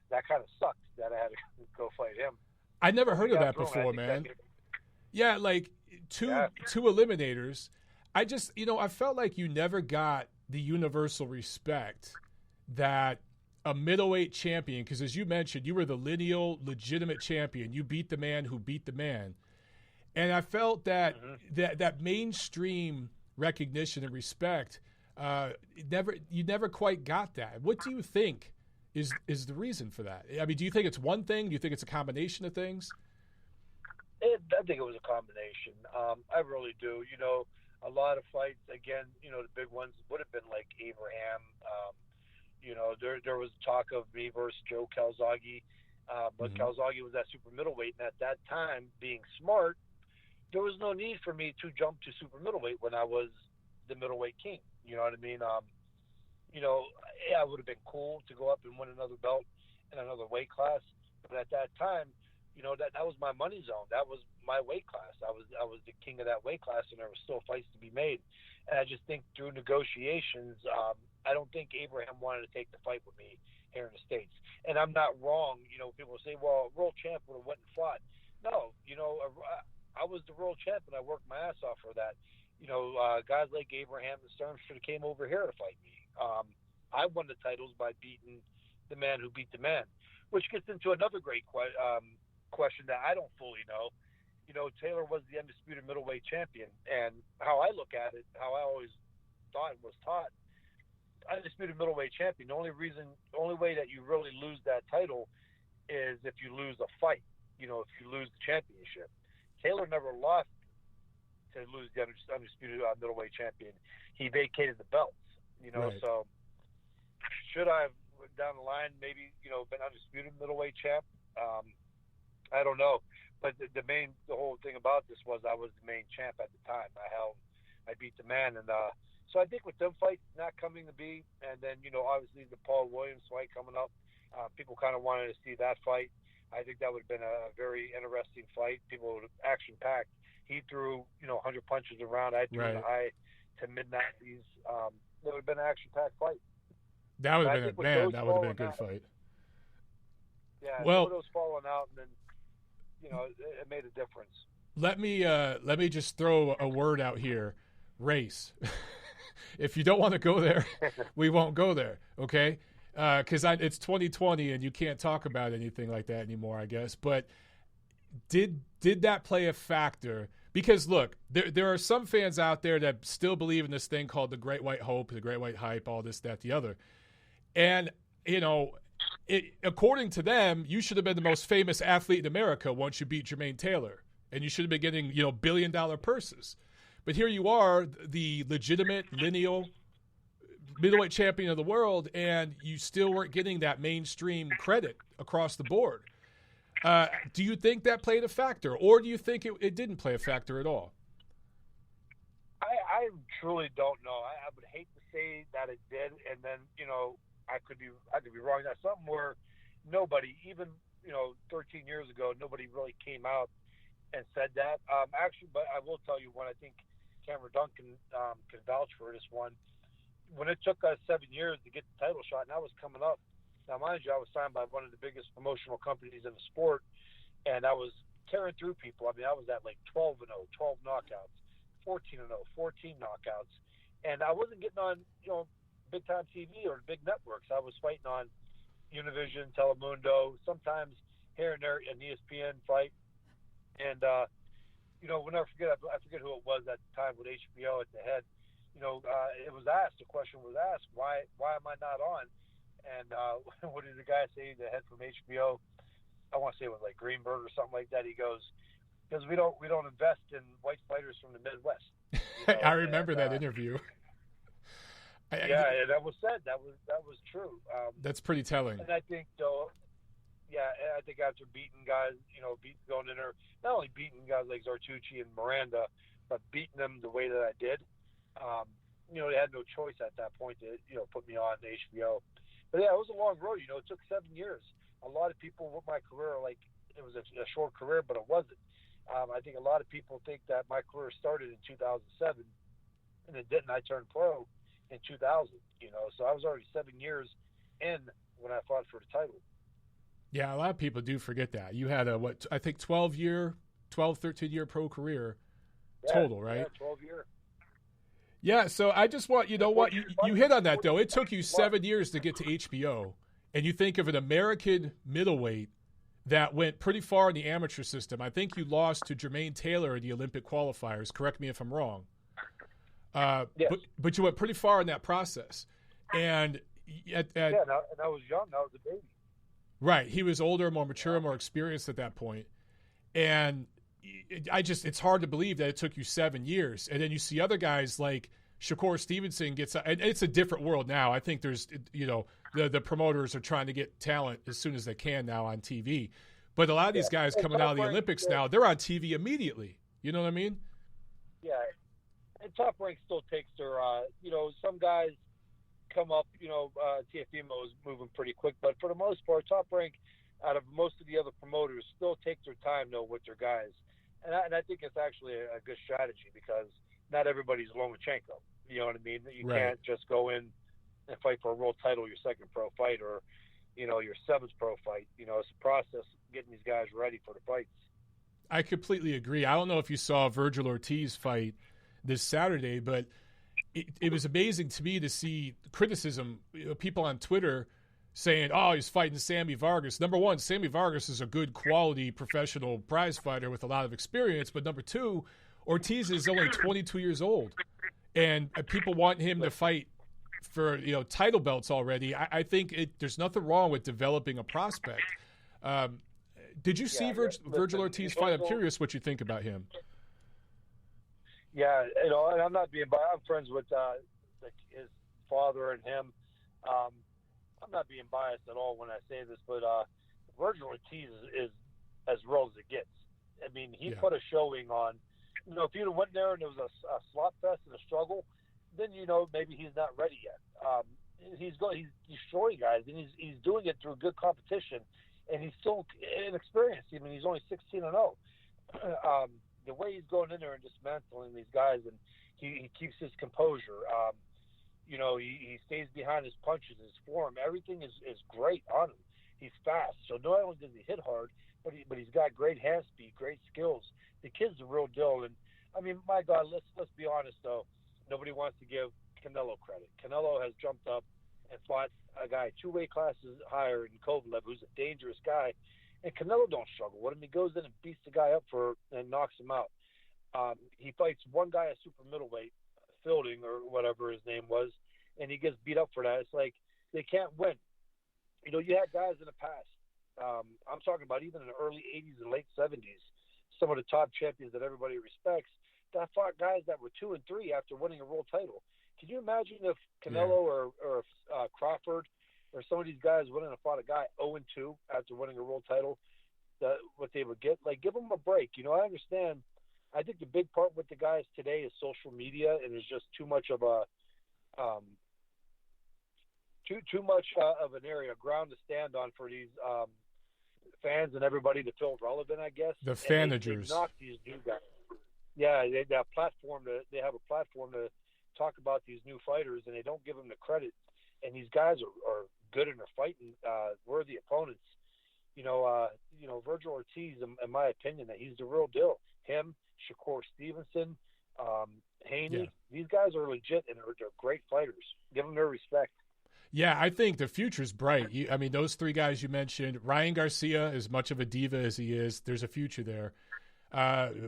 that kind of sucked that I had to go fight him. I never heard of that before, man. Yeah, like two eliminators. I just, I felt like you never got the universal respect that a middleweight champion, because as you mentioned, you were the lineal, legitimate champion. You beat the man who beat the man. And I felt that that mainstream recognition and respect, you never quite got that. What do you think is the reason for that? I mean, do you think it's one thing? Do you think it's a combination of things? I think it was a combination. I really do. A lot of fights, again, the big ones would have been like Abraham. There was talk of me versus Joe Calzaghe, but Calzaghe was that super middleweight, and at that time, being smart, there was no need for me to jump to super middleweight when I was the middleweight king. You know what I mean? It would have been cool to go up and win another belt in another weight class, but at that time, that was my money zone. That was my weight class. I was the king of that weight class, and there was still fights to be made. And I just think through negotiations, I don't think Abraham wanted to take the fight with me here in the States. And I'm not wrong. People say, well, a world champ would have went and fought. No, I was the world champ, and I worked my ass off for that. Guys like Abraham and Stern should have came over here to fight me. I won the titles by beating the man who beat the man, which gets into another great question that I don't fully know. Taylor was the undisputed middleweight champion, and how I look at it, how I always thought and was taught, undisputed middleweight champion. The only way that you really lose that title is if you lose a fight. If you lose the championship. Taylor never lost to lose the undisputed middleweight champion. He vacated the belts. Right. So should I have down the line maybe been undisputed middleweight champ? I don't know. But the whole thing about this was I was the main champ at the time. I beat the man, and so I think with them fights not coming to be, and then obviously the Paul Williams fight coming up, people kind of wanted to see that fight. I think that would have been a very interesting fight. People would have action packed. He threw 100 punches around. I threw the high to mid-90s. It would have been an action packed fight. That would have been a good fight. Yeah, well, those falling out, and then it made a difference. Let me just throw a word out here. Race. If you don't want to go there, we won't go there. Okay. Because it's 2020 and you can't talk about anything like that anymore, I guess. But did that play a factor? Because look, there are some fans out there that still believe in this thing called the Great White Hope, the Great White Hype, all this, that, the other. And, according to them, you should have been the most famous athlete in America once you beat Jermaine Taylor. And you should have been getting, billion-dollar purses. But here you are, the legitimate, lineal middleweight champion of the world, and you still weren't getting that mainstream credit across the board. Do you think that played a factor, or do you think it didn't play a factor at all? I truly don't know. I would hate to say that it did, and then I could be wrong. That's something where nobody, even 13 years ago, nobody really came out and said that. Actually, but I will tell you one. I think Cameron Duncan can vouch for this one. When it took us 7 years to get the title shot, and I was coming up. Now, mind you, I was signed by one of the biggest promotional companies in the sport, and I was tearing through people. I mean, I was at like 12-0, 12 knockouts, 14-0, 14 knockouts, and I wasn't getting on, big-time TV or big networks. I was fighting on Univision, Telemundo, sometimes here and there an ESPN fight, and we'll never forget. I forget who it was at the time with HBO at the head. It was asked. The question was asked, why am I not on? And what did the guy say? The head from HBO, I want to say it was like Greenberg or something like that. He goes, because we don't invest in white fighters from the Midwest. I remember that interview. Yeah, that was said. That was true. That's pretty telling. And I think though, I think after beating guys, going in there, not only beating guys like Zartucci and Miranda, but beating them the way that I did. They had no choice at that point to, put me on HBO. But yeah, it was a long road. It took 7 years. A lot of people with my career are like, it was a short career, but it wasn't. I think a lot of people think that my career started in 2007, and it didn't. I turned pro in 2000, so I was already 7 years in when I fought for the title. Yeah, a lot of people do forget that. You had a, 13 year pro career total, right? Yeah, 12 years. Yeah, so I just want, you hit on that, though. It took you 7 years to get to HBO, and you think of an American middleweight that went pretty far in the amateur system. I think you lost to Jermaine Taylor in the Olympic qualifiers. Correct me if I'm wrong. Yes. But you went pretty far in that process. And and I was young. I was a baby. Right. He was older, more mature, more experienced at that point. And it's hard to believe that it took you 7 years. And then you see other guys like Shakur Stevenson and it's a different world now. I think there's, the promoters are trying to get talent as soon as they can now on TV. But a lot of these guys coming out of the Olympics now, they're on TV immediately. You know what I mean? Yeah. And Top Rank still takes their, some guys come up, TFMO is moving pretty quick. But for the most part, Top Rank, out of most of the other promoters, still take their time, though, with their guys. And I think it's actually a good strategy because not everybody's Lomachenko. You know what I mean? You can't just go in and fight for a world title, your second pro fight, or, your seventh pro fight. It's a process getting these guys ready for the fights. I completely agree. I don't know if you saw Vergil Ortiz fight this Saturday, but it was amazing to me to see criticism, people on Twitter saying, oh, he's fighting Sammy Vargas. Number one, Sammy Vargas is a good quality professional prize fighter with a lot of experience. But number two, Ortiz is only 22 years old. And people want him to fight for, title belts already. I think there's nothing wrong with developing a prospect. Did you see Vergil Ortiz fight? I'm curious what you think about him. Yeah, and I'm not being biased. I'm friends with his father and him. I'm not being biased at all when I say this, but Vergil Ortiz is as real as it gets. I mean, he put a showing on. If you'd have went there and it was a slot fest and a struggle, then maybe he's not ready yet. He's destroying guys, and he's doing it through good competition, and he's still inexperienced. I mean, he's only 16-0. The way he's going in there and dismantling these guys, and he keeps his composure. He stays behind his punches, his form. Everything is great on him. He's fast. So not only does he hit hard, but he's got great hand speed, great skills. The kid's the real deal. And, I mean, my God, let's be honest, though. Nobody wants to give Canelo credit. Canelo has jumped up and fought a guy 2 weight classes higher in Kovalev, who's a dangerous guy. And Canelo don't struggle with him. He goes in and beats the guy up and knocks him out. He fights one guy at super middleweight, Fielding or whatever his name was, and he gets beat up for that. It's like they can't win. You had guys in the past. I'm talking about even in the early 80s and late 70s, some of the top champions that everybody respects that fought guys that were 2 and 3 after winning a world title. Can you imagine if Canelo or Crawford or some of these guys went in and fought a guy 0 and 2 after winning a world title, what they would get? Like, give them a break. I understand. I think the big part with the guys today is social media, and there's just too much of a too much of an area, ground to stand on for these fans and everybody to feel relevant, I guess. The fanagers. They knock these new guys. Yeah, they have a platform to talk about these new fighters, and they don't give them the credit. And these guys are good and are fighting worthy opponents. Vergil Ortiz, in my opinion, that he's the real deal. Him, Shakur Stevenson, Haney, these guys are legit and they're great fighters. Give them their respect. Yeah, I think the future's bright. I mean, those three guys you mentioned, Ryan Garcia, as much of a diva as he is, there's a future there.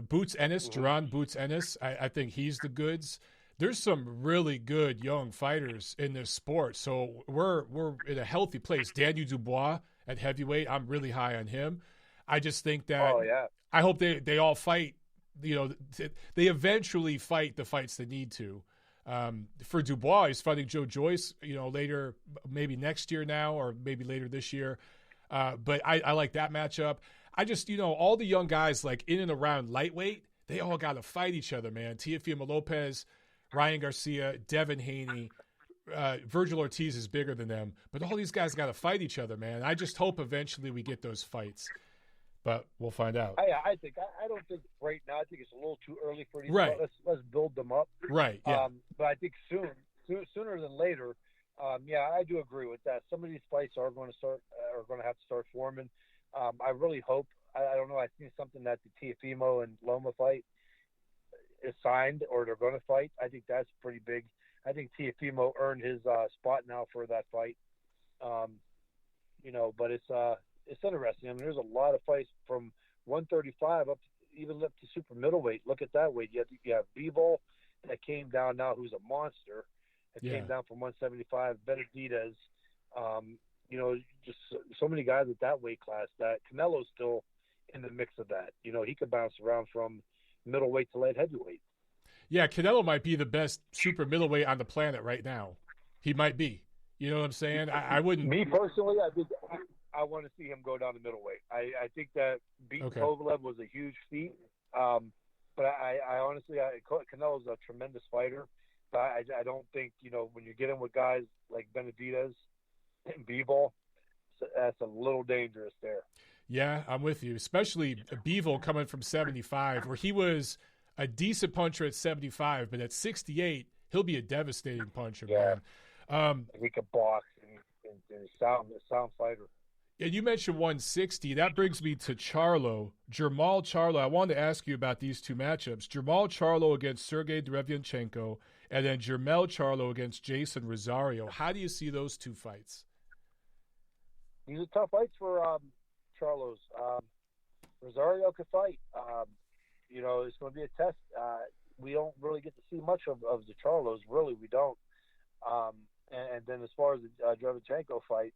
Boots Ennis, Jerron Boots Ennis, I think he's the goods. There's some really good young fighters in this sport, so we're in a healthy place. Daniel Dubois at heavyweight, I'm really high on him. I just think that I hope they all fight. They eventually fight the fights they need to. For Dubois, he's fighting Joe Joyce, later, maybe next year now, or maybe later this year. But I like that matchup. I just, all the young guys like in and around lightweight, they all got to fight each other, man. Teofimo Lopez, Ryan Garcia, Devin Haney, Vergil Ortiz is bigger than them, but all these guys got to fight each other, man. I just hope eventually we get those fights, but we'll find out. I don't think right now. I think it's a little too early for these. Right. Let's build them up. Right. Yeah. But I think sooner than later. I do agree with that. Some of these fights are going to have to start forming. I really hope. I don't know. I think something that the Teofimo and Loma fight is signed, or they're going to fight. I think that's pretty big. I think Teofimo earned his spot now for that fight. But it's interesting. I mean, there's a lot of fights from 135 up to super middleweight. Look at that weight. You have Bivol that came down now, who's a monster. That came down from 175. Benavidez. Just so many guys at that weight class that Canelo's still in the mix of that. He could bounce around from middleweight to light heavyweight. Yeah, Canelo might be the best super middleweight on the planet right now. He might be. You know what I'm saying? I wouldn't. Me personally, I want to see him go down to middleweight. I think that beating Kovalev was a huge feat. But I honestly, Canelo's a tremendous fighter. But I don't think, when you get in with guys like Benavidez and Bivol, that's a little dangerous there. Yeah, I'm with you. Especially Bivol coming from 75, where he was a decent puncher at 75, but at 68, he'll be a devastating puncher, man. He could box and sound fighter. And you mentioned 160. That brings me to Charlo. Jermall Charlo. I wanted to ask you about these two matchups. Jermall Charlo against Sergey Derevyanchenko, and then Jermell Charlo against Jason Rosario. How do you see those two fights? These are tough fights for Charlo's. Rosario could fight. It's going to be a test. We don't really get to see much of the Charlos. Really, we don't. And then as far as the Derevyanchenko fight,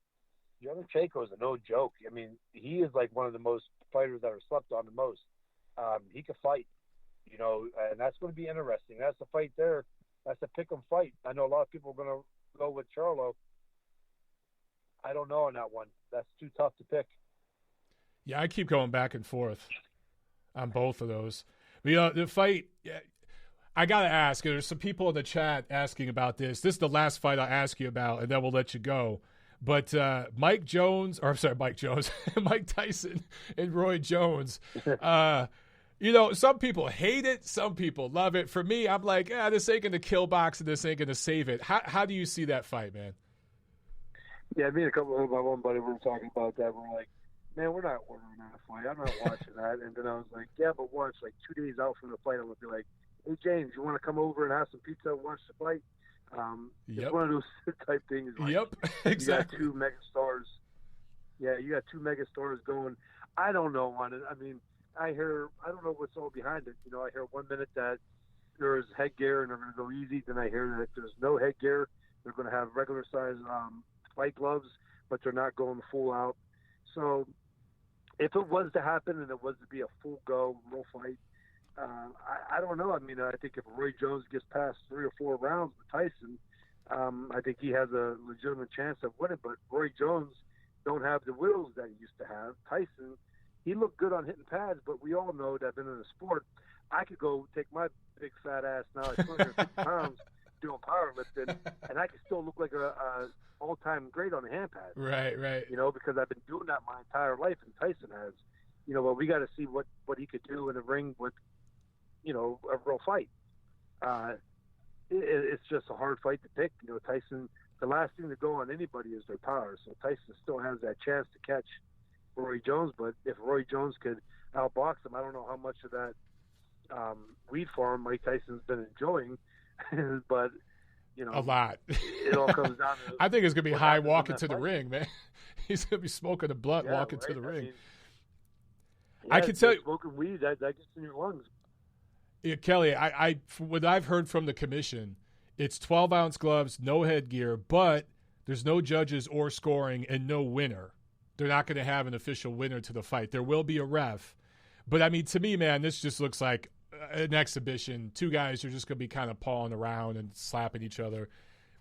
Derevyanchenko is a no joke. I mean, he is like one of the most fighters that are slept on the most. He can fight, and that's going to be interesting. That's the fight there. That's a pick 'em fight. I know a lot of people are going to go with Charlo. I don't know on that one. That's too tough to pick. Yeah, I keep going back and forth on both of those. The fight, I got to ask, there's some people in the chat asking about this. This is the last fight I'll ask you about, and then we'll let you go. But Mike Tyson and Roy Jones, some people hate it, some people love it. For me, I'm like, this ain't going to kill boxing, this ain't going to save it. How do you see that fight, man? Yeah, me and a couple of my one buddy were talking about that. We're like, man, we're not ordering that fight. I'm not watching that. And then I was like, yeah, but watch, like 2 days out from the fight, I'm going to be like, hey, James, you want to come over and have some pizza and watch the fight? It's one of those type things. Like, yep, exactly. You got two megastars. Yeah, you got two megastars going. I don't know on it. I mean, I don't know what's all behind it. I hear 1 minute that there's headgear and they're going to go easy. Then I hear that there's no headgear. They're going to have regular size fight gloves, but they're not going full out. So if it was to happen and it was to be a full go, real fight, I don't know. I mean, I think if Roy Jones gets past 3 or 4 rounds with Tyson, I think he has a legitimate chance of winning. But Roy Jones don't have the wheels that he used to have. Tyson, he looked good on hitting pads, but we all know that in the sport, I could go take my big fat ass now at 250 pounds doing powerlifting, and I could still look like a all-time great on the hand pad. Right. Because I've been doing that my entire life, and Tyson has. But we got to see what he could do in the ring with, a real fight. It's just a hard fight to pick. Tyson, the last thing to go on anybody is their power. So Tyson still has that chance to catch Roy Jones. But if Roy Jones could outbox him, I don't know how much of that weed farm Mike Tyson's been enjoying. But, a lot. It all comes down to I think it's going to be high walking to the ring, man. He's going to be smoking a blunt walking to the ring. I can tell you, smoking weed that gets in your lungs. Yeah, Kelly, I what I've heard from the commission, it's 12-ounce gloves, no headgear, but there's no judges or scoring and no winner. They're not going to have an official winner to the fight. There will be a ref, but I mean, to me, man, this just looks like an exhibition. Two guys are just going to be kind of pawing around and slapping each other.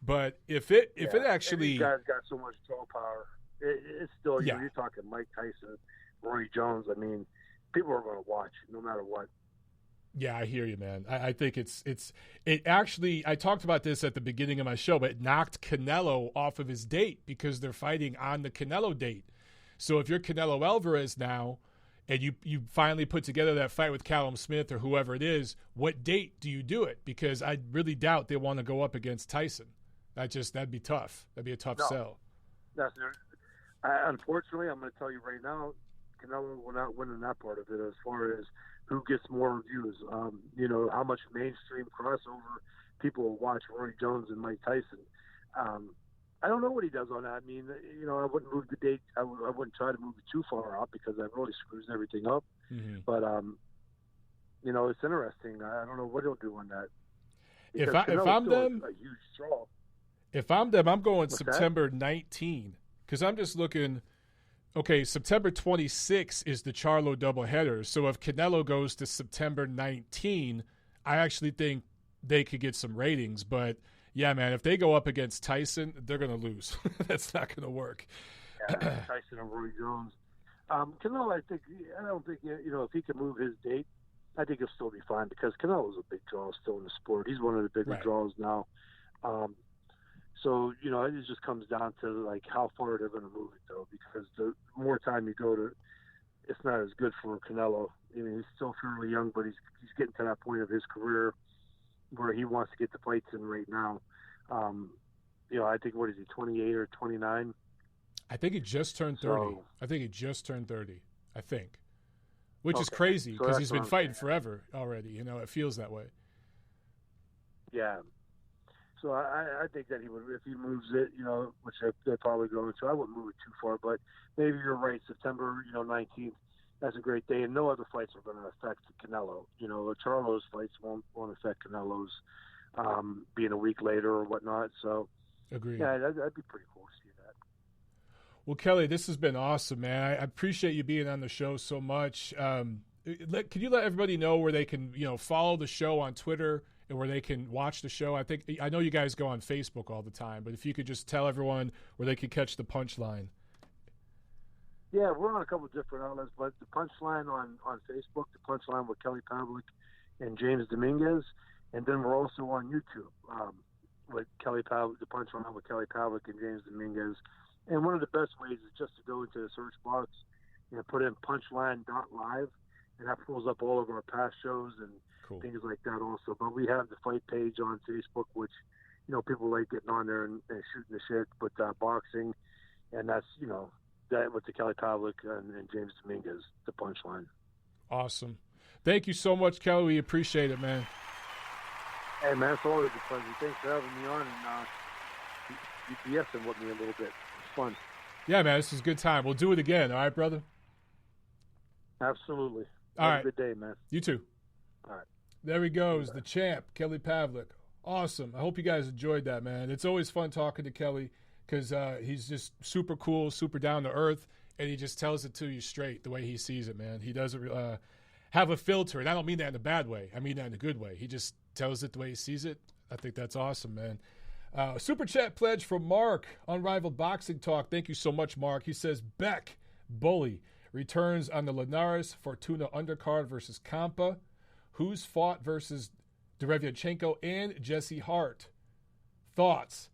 But if it actually, these guys got so much draw power. It's still you're talking Mike Tyson, Roy Jones. I mean, people are going to watch no matter what. Yeah, I hear you, man. I think it actually, I talked about this at the beginning of my show, but it knocked Canelo off of his date because they're fighting on the Canelo date. So if you're Canelo Alvarez now and you finally put together that fight with Callum Smith or whoever it is, what date do you do it? Because I really doubt they want to go up against Tyson. That'd be tough. That'd be a tough sell. Unfortunately, I'm going to tell you right now, Canelo will not win in that part of it as far as who gets more views. How much mainstream crossover people will watch Roy Jones and Mike Tyson. I don't know what he does on that. I mean, I wouldn't move the date. I wouldn't try to move it too far out because that really screws everything up. Mm-hmm. But, it's interesting. I don't know what he'll do on that. If I'm them, a huge draw. If I'm them, I'm going September 19 because I'm just looking – okay, September 26 is the Charlo doubleheader. So if Canelo goes to September 19, I actually think they could get some ratings. But, yeah, man, if they go up against Tyson, they're going to lose. That's not going to work. Yeah, Tyson and Roy Jones. Canelo, I don't think, if he can move his date, I think he'll still be fine because Canelo's a big draw still in the sport. He's one of the bigger draws now. So, it just comes down to, like, how far they're going to move it, though, because the more time you go to, it's not as good for Canelo. I mean, he's still fairly young, but he's getting to that point of his career where he wants to get the fights in right now. I think, what is he, 28 or 29? I think he just turned 30. I think he just turned 30, I think. Which is crazy because he's been fighting forever already. It feels that way. Yeah. So I think that he would, if he moves it, which they're probably going to, I wouldn't move it too far, but maybe you're right. September, 19th, that's a great day, and no other fights are going to affect Canelo. Charlo's fights won't affect Canelo's being a week later or whatnot. So, agreed. Yeah, that'd be pretty cool to see that. Well, Kelly, this has been awesome, man. I appreciate you being on the show so much. Can you let everybody know where they can, follow the show on Twitter and where they can watch the show? I know you guys go on Facebook all the time, but if you could just tell everyone where they could catch the Punchline. Yeah, we're on a couple of different outlets, but the Punchline on Facebook, the Punchline with Kelly Pavlik and James Dominguez, and then we're also on YouTube with Kelly Pavlik, the Punchline with Kelly Pavlik and James Dominguez. And one of the best ways is just to go into the search box and put in punchline.live, and that pulls up all of our past shows and things like that also. But we have the fight page on Facebook, which, people like getting on there and shooting the shit with boxing. And that's, that with the Kelly Pavlik and James Dominguez, the Punchline. Awesome. Thank you so much, Kelly. We appreciate it, man. Hey, man, it's always a pleasure. Thanks for having me on and you BSing with me a little bit. It's fun. Yeah, man, this is a good time. We'll do it again. All right, brother? Absolutely. All right. Have a good day, man. You too. All right. There he goes, the champ, Kelly Pavlik. Awesome. I hope you guys enjoyed that, man. It's always fun talking to Kelly because he's just super cool, super down to earth, and he just tells it to you straight the way he sees it, man. He doesn't have a filter, and I don't mean that in a bad way. I mean that in a good way. He just tells it the way he sees it. I think that's awesome, man. Super chat pledge from Mark, Unrivaled Boxing Talk. Thank you so much, Mark. He says, Beck, Bully, returns on the Linares Fortuna undercard versus Campa. Who's fought versus Derevyanchenko and Jesse Hart? Thoughts?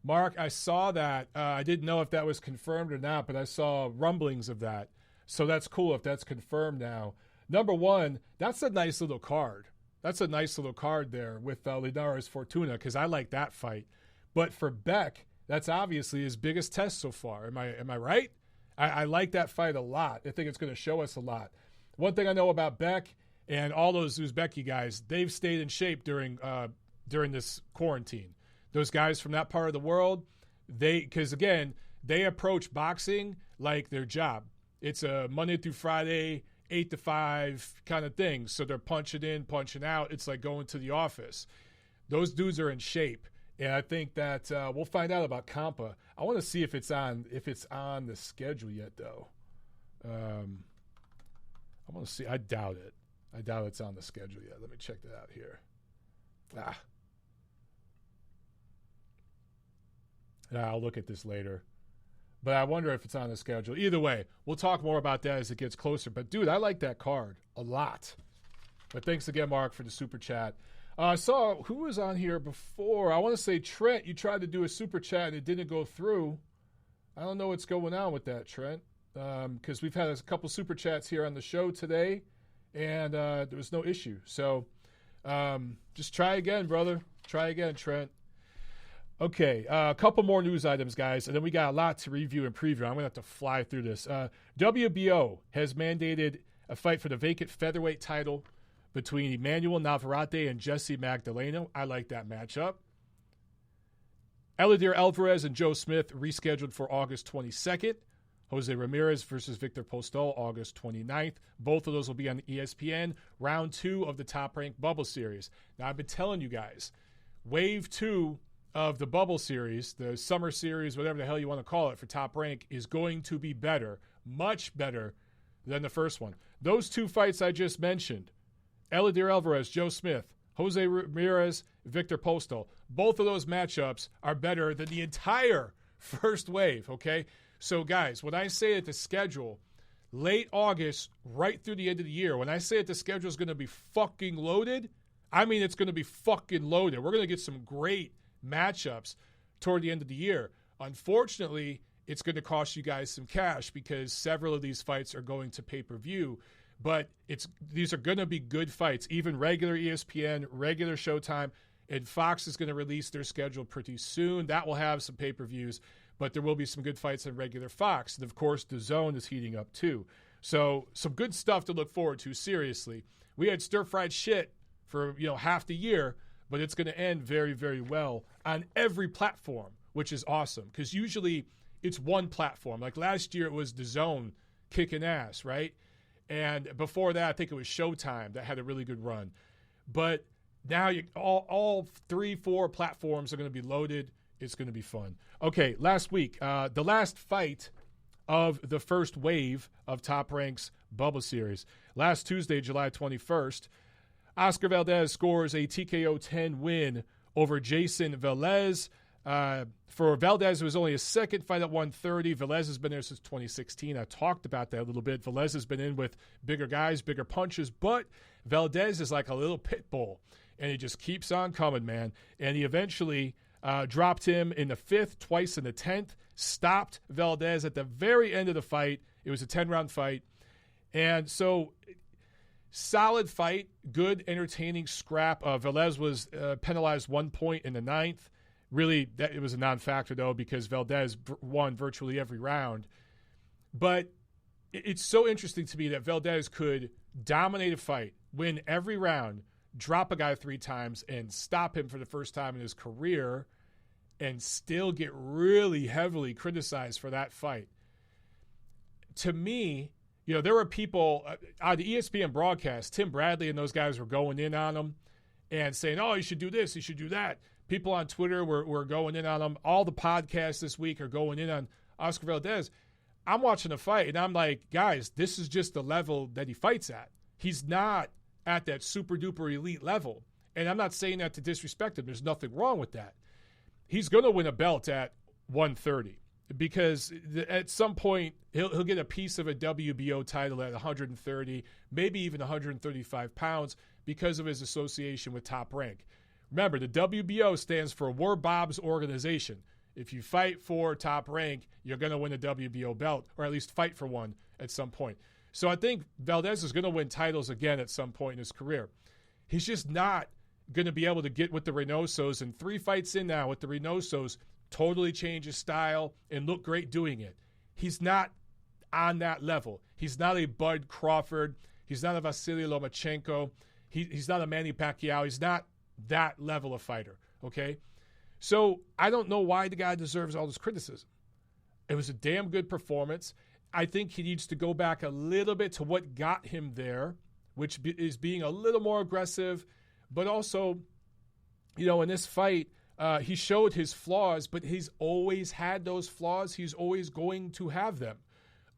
Mark, I saw that. I didn't know if that was confirmed or not, but I saw rumblings of that. So that's cool if that's confirmed now. Number one, that's a nice little card. That's a nice little card there with Linares Fortuna because I like that fight. But for Beck, that's obviously his biggest test so far. Am I right? I like that fight a lot. I think it's going to show us a lot. One thing I know about Beck and all those Uzbeki guys, they've stayed in shape during this quarantine. Those guys from that part of the world, because again, they approach boxing like their job. It's a Monday through Friday, 8 to 5 kind of thing. So they're punching in, punching out. It's like going to the office. Those dudes are in shape. And I think that we'll find out about Campa. I want to see if it's on the schedule yet, though. I want to see. I doubt it. I doubt it's on the schedule yet. Let me check that out here. I'll look at this later. But I wonder if it's on the schedule. Either way, we'll talk more about that as it gets closer. But, dude, I like that card a lot. But thanks again, Mark, for the super chat. I saw who was on here before. I want to say Trent. You tried to do a super chat and it didn't go through. I don't know what's going on with that, Trent, because we've had a couple super chats here on the show today, and there was no issue. So just try again, brother. Try again, Trent. Okay, a couple more news items, guys, and then we got a lot to review and preview. I'm going to have to fly through this. WBO has mandated a fight for the vacant featherweight title between Emmanuel Navarrete and Jesse Magdaleno. I like that matchup. Elidir Alvarez and Joe Smith rescheduled for August 22nd. Jose Ramirez versus Victor Postol, August 29th. Both of those will be on ESPN. Round 2 of the Top Rank Bubble Series. Now, I've been telling you guys, Wave 2 of the Bubble Series, the Summer Series, whatever the hell you want to call it for Top Rank, is going to be better, much better than the first one. Those two fights I just mentioned, Elidir Alvarez, Joe Smith, Jose Ramirez, Victor Postol. Both of those matchups are better than the entire first wave, okay? So, guys, when I say that the schedule, late August, right through the end of the year, when I say that the schedule is going to be fucking loaded, I mean it's going to be fucking loaded. We're going to get some great matchups toward the end of the year. Unfortunately, it's going to cost you guys some cash because several of these fights are going to pay-per-view. But these are going to be good fights, even regular ESPN, regular Showtime, and Fox is going to release their schedule pretty soon. That will have some pay-per-views, but there will be some good fights on regular Fox. And, of course, DAZN is heating up too. So some good stuff to look forward to, seriously. We had stir-fried shit for half the year, but it's going to end very, very well on every platform, which is awesome because usually it's one platform. Like last year it was DAZN kicking ass, right? And before that, I think it was Showtime that had a really good run. But now all 3-4 platforms are going to be loaded. It's going to be fun. Okay, last week, the last fight of the first wave of Top Rank's Bubble Series. Last Tuesday, July 21st, Oscar Valdez scores a TKO 10 win over Jason Velez. For Valdez, it was only his second fight at 130. Velez has been there since 2016. I talked about that a little bit. Velez has been in with bigger guys, bigger punches, but Valdez is like a little pit bull, and he just keeps on coming, man. And he eventually dropped him in the 5th, twice in the 10th, stopped Valdez at the very end of the fight. It was a 10-round fight. And so solid fight, good, entertaining scrap. Velez was penalized 1 point in the 9th. Really, it was a non-factor, though, because Valdez won virtually every round. But it's so interesting to me that Valdez could dominate a fight, win every round, drop a guy 3 times, and stop him for the first time in his career, and still get really heavily criticized for that fight. To me, there were people on the ESPN broadcast, Tim Bradley and those guys were going in on him and saying, oh, you should do this, you should do that. People on Twitter were going in on him. All the podcasts this week are going in on Oscar Valdez. I'm watching the fight, and I'm like, guys, this is just the level that he fights at. He's not at that super-duper elite level. And I'm not saying that to disrespect him. There's nothing wrong with that. He's going to win a belt at 130 because at some point he'll get a piece of a WBO title at 130, maybe even 135 pounds because of his association with Top Rank. Remember, the WBO stands for War Bob's Organization. If you fight for Top Rank, you're going to win a WBO belt, or at least fight for one at some point. So I think Valdez is going to win titles again at some point in his career. He's just not going to be able to get with the Reynosos, and 3 fights in now with the Reynosos, totally change his style and look great doing it. He's not on that level. He's not a Bud Crawford. He's not a Vasily Lomachenko. He's not a Manny Pacquiao. He's not that level of fighter, okay? So I don't know why the guy deserves all this criticism. It was a damn good performance. I think he needs to go back a little bit to what got him there, which is being a little more aggressive, but also, in this fight, he showed his flaws, but he's always had those flaws. He's always going to have them.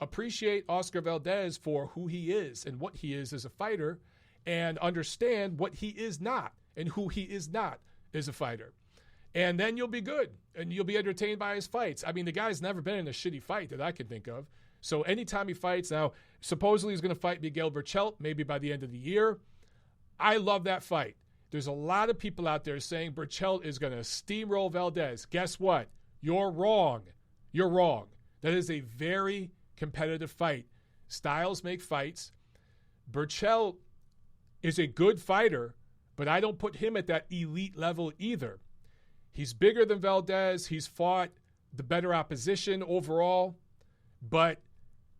Appreciate Oscar Valdez for who he is and what he is as a fighter, and understand what he is not and who he is not as a fighter. And then you'll be good, and you'll be entertained by his fights. I mean, the guy's never been in a shitty fight that I can think of. So anytime he fights, now, supposedly he's going to fight Miguel Berchelt maybe by the end of the year. I love that fight. There's a lot of people out there saying Berchelt is going to steamroll Valdez. Guess what? You're wrong. You're wrong. That is a very competitive fight. Styles make fights. Berchelt is a good fighter, but I don't put him at that elite level either. He's bigger than Valdez. He's fought the better opposition overall, but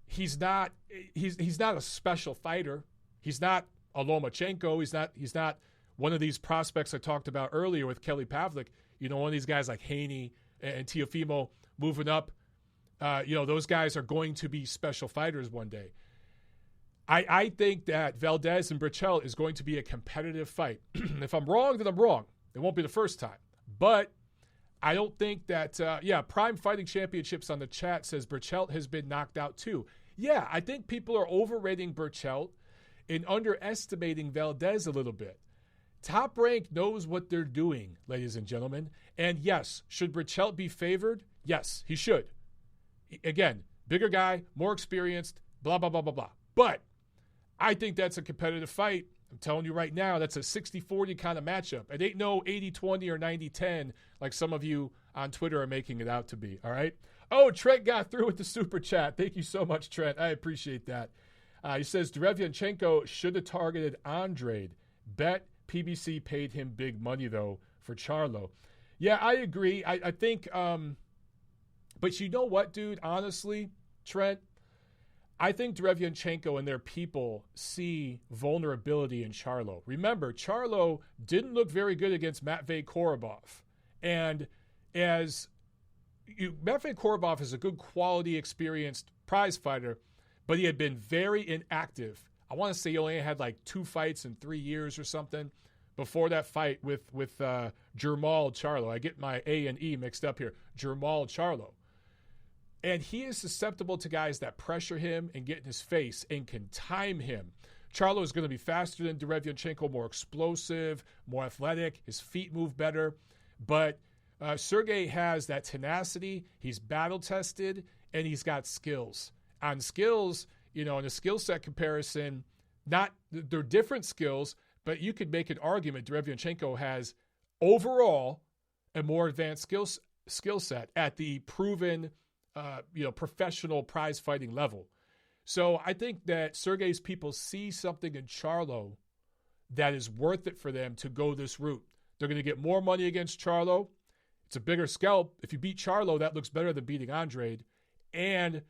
he's not a special fighter. He's not a Lomachenko. He's not one of these prospects I talked about earlier with Kelly Pavlik. One of these guys like Haney and Teofimo moving up. Those guys are going to be special fighters one day. I think that Valdez and Berchelt is going to be a competitive fight. If I'm wrong, then I'm wrong. It won't be the first time. But I don't think that, Prime Fighting Championships on the chat says Berchelt has been knocked out too. Yeah, I think people are overrating Berchelt and underestimating Valdez a little bit. Top Rank knows what they're doing, ladies and gentlemen. And yes, should Berchelt be favored? Yes, he should. Again, bigger guy, more experienced, blah, blah, blah, blah, blah. But I think that's a competitive fight, I'm telling you right now, that's a 60-40 kind of matchup. It ain't no 80-20 or 90-10 like some of you on Twitter are making it out to be, all right? Oh, Trent got through with the super chat. Thank you so much, Trent. I appreciate that. He says, Derevianchenko should have targeted Andrade. Bet PBC paid him big money, though, for Charlo. Yeah, I agree. I think, but you know what, dude? Honestly, Trent, I think Derevianchenko and their people see vulnerability in Charlo. Remember, Charlo didn't look very good against Matvey Korobov. And Matvey Korobov is a good quality, experienced prize fighter, but he had been very inactive. I want to say he only had like 2 fights in 3 years or something before that fight with Jermall Charlo. I get my A and E mixed up here. Jermall Charlo. And he is susceptible to guys that pressure him and get in his face and can time him. Charlo is going to be faster than Derevianchenko, more explosive, more athletic. His feet move better. But Sergey has that tenacity. He's battle-tested, and he's got skills. On skills, in a skill set comparison, they're different skills, but you could make an argument Derevianchenko has overall a more advanced skill set at the proven professional prize fighting level. So I think that Sergey's people see something in Charlo that is worth it for them to go this route. They're going to get more money against Charlo. It's a bigger scalp. If you beat Charlo, that looks better than beating Andrade. And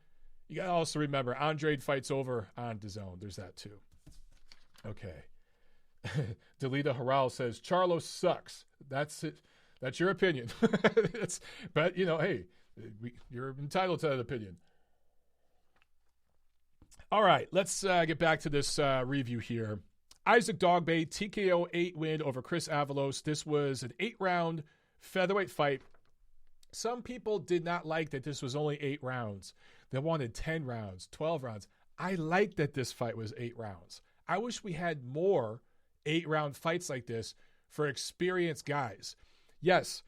you got to also remember, Andrade fights over on DAZN. There's that too. Okay. Delita Haral says, Charlo sucks. That's it. That's your opinion. But, hey, you're entitled to that opinion. All right, let's get back to this review here. Isaac Dogboe, TKO 8 win over Chris Avalos. This was an 8-round featherweight fight. Some people did not like that this was only 8 rounds. They wanted 10 rounds, 12 rounds. I like that this fight was 8 rounds. I wish we had more 8-round fights like this for experienced guys. Yes,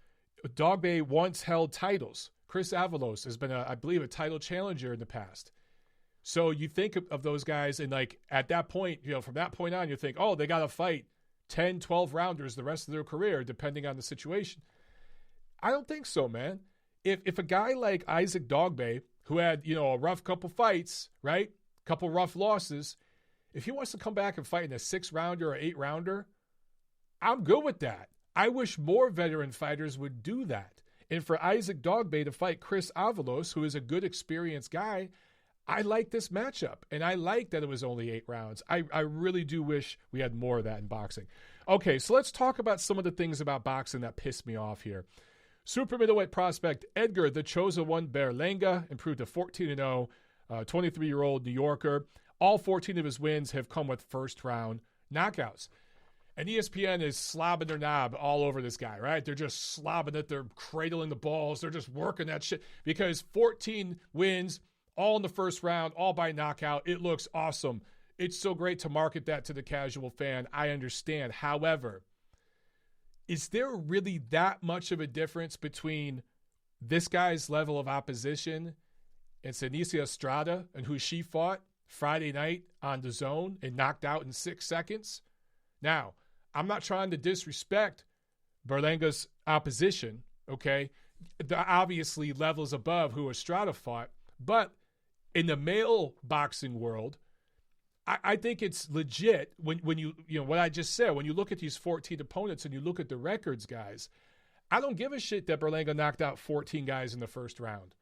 Dogboe once held titles. Chris Avalos has been, I believe, a title challenger in the past. So you think of those guys, and at that point, from that point on, you think, oh, they got to fight 10, 12 rounders the rest of their career, depending on the situation. I don't think so, man. If a guy like Isaac Dogboe, who had, a rough couple fights, right? Couple rough losses, if he wants to come back and fight in a 6-rounder or 8-rounder, I'm good with that. I wish more veteran fighters would do that. And for Isaac Dogboe to fight Chris Avalos, who is a good, experienced guy, I like this matchup. And I like that it was only 8 rounds. I really do wish we had more of that in boxing. Okay, so let's talk about some of the things about boxing that pissed me off here. Super middleweight prospect Edgar the Chosen One Berlanga improved to 14-0, 23-year-old New Yorker. All 14 of his wins have come with first-round knockouts. And ESPN is slobbing their knob all over this guy, right? They're just slobbing it. They're cradling the balls. They're just working that shit because 14 wins, all in the first round, all by knockout. It looks awesome. It's so great to market that to the casual fan. I understand. However, is there really that much of a difference between this guy's level of opposition and Senicia Estrada and who she fought Friday night on DAZN and knocked out in 6 seconds? Now, I'm not trying to disrespect Berlanga's opposition, okay? They're obviously levels above who Estrada fought, but in the male boxing world, I think it's legit when you what I just said, when you look at these 14 opponents and you look at the records, guys, I don't give a shit that Berlanga knocked out 14 guys in the first round.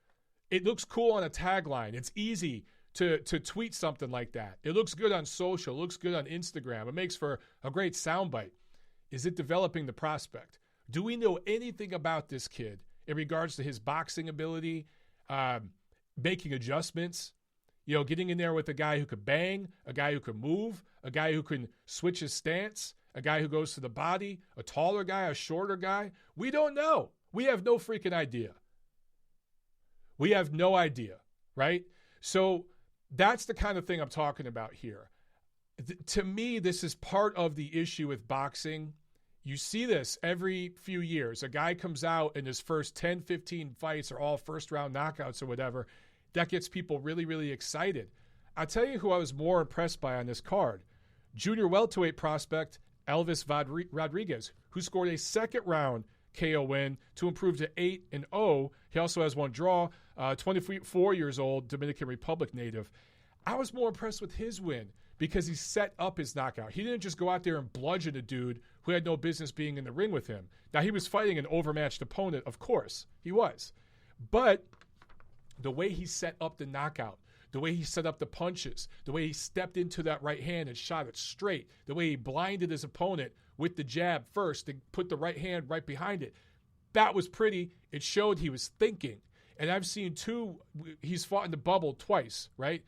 It looks cool on a tagline. It's easy to tweet something like that. It looks good on social. It looks good on Instagram. It makes for a great soundbite. Is it developing the prospect? Do we know anything about this kid in regards to his boxing ability, making adjustments, getting in there with a guy who could bang, a guy who can move, a guy who can switch his stance, a guy who goes to the body, a taller guy, a shorter guy? We don't know. We have no freaking idea. We have no idea, right? So that's the kind of thing I'm talking about here. To me, this is part of the issue with boxing. You see this every few years. A guy comes out and his first 10, 15 fights are all first-round knockouts or whatever. That gets people really, really excited. I'll tell you who I was more impressed by on this card. junior welterweight prospect Elvis Rodriguez, who scored a second-round KO win to improve to 8-0. He also has one draw, 24 years old, Dominican Republic native. I was more impressed with his win because he set up his knockout. He didn't just go out there and bludgeon a dude who had no business being in the ring with him. Now, he was fighting an overmatched opponent, of course. He was. But the way he set up the knockout, the way he set up the punches, the way he stepped into that right hand and shot it straight, the way he blinded his opponent with the jab first and put the right hand right behind it, that was pretty. It showed he was thinking. And I've seen he's fought in the bubble twice, right?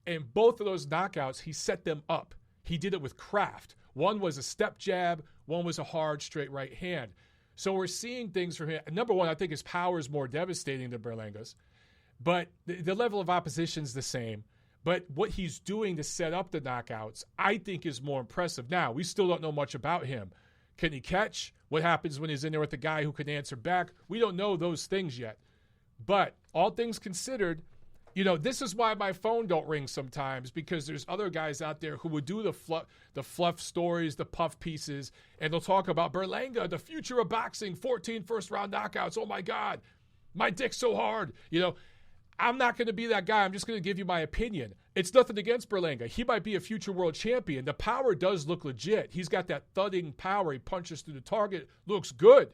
And both of those knockouts, he set them up. He did it with craft. One was a step jab, one was a hard, straight right hand. So we're seeing things from him. Number one, I think his power is more devastating than Berlanga's. But the level of opposition is the same. But what he's doing to set up the knockouts, I think, is more impressive. Now, we still don't know much about him. Can he catch? What happens when he's in there with a guy who can answer back? We don't know those things yet. But all things considered, this is why my phone don't ring sometimes, because there's other guys out there who would do the fluff stories, the puff pieces, and they'll talk about Berlanga, the future of boxing, 14 first-round knockouts. Oh, my God, my dick's so hard. I'm not going to be that guy. I'm just going to give you my opinion. It's nothing against Berlanga. He might be a future world champion. The power does look legit. He's got that thudding power. He punches through the target. Looks good.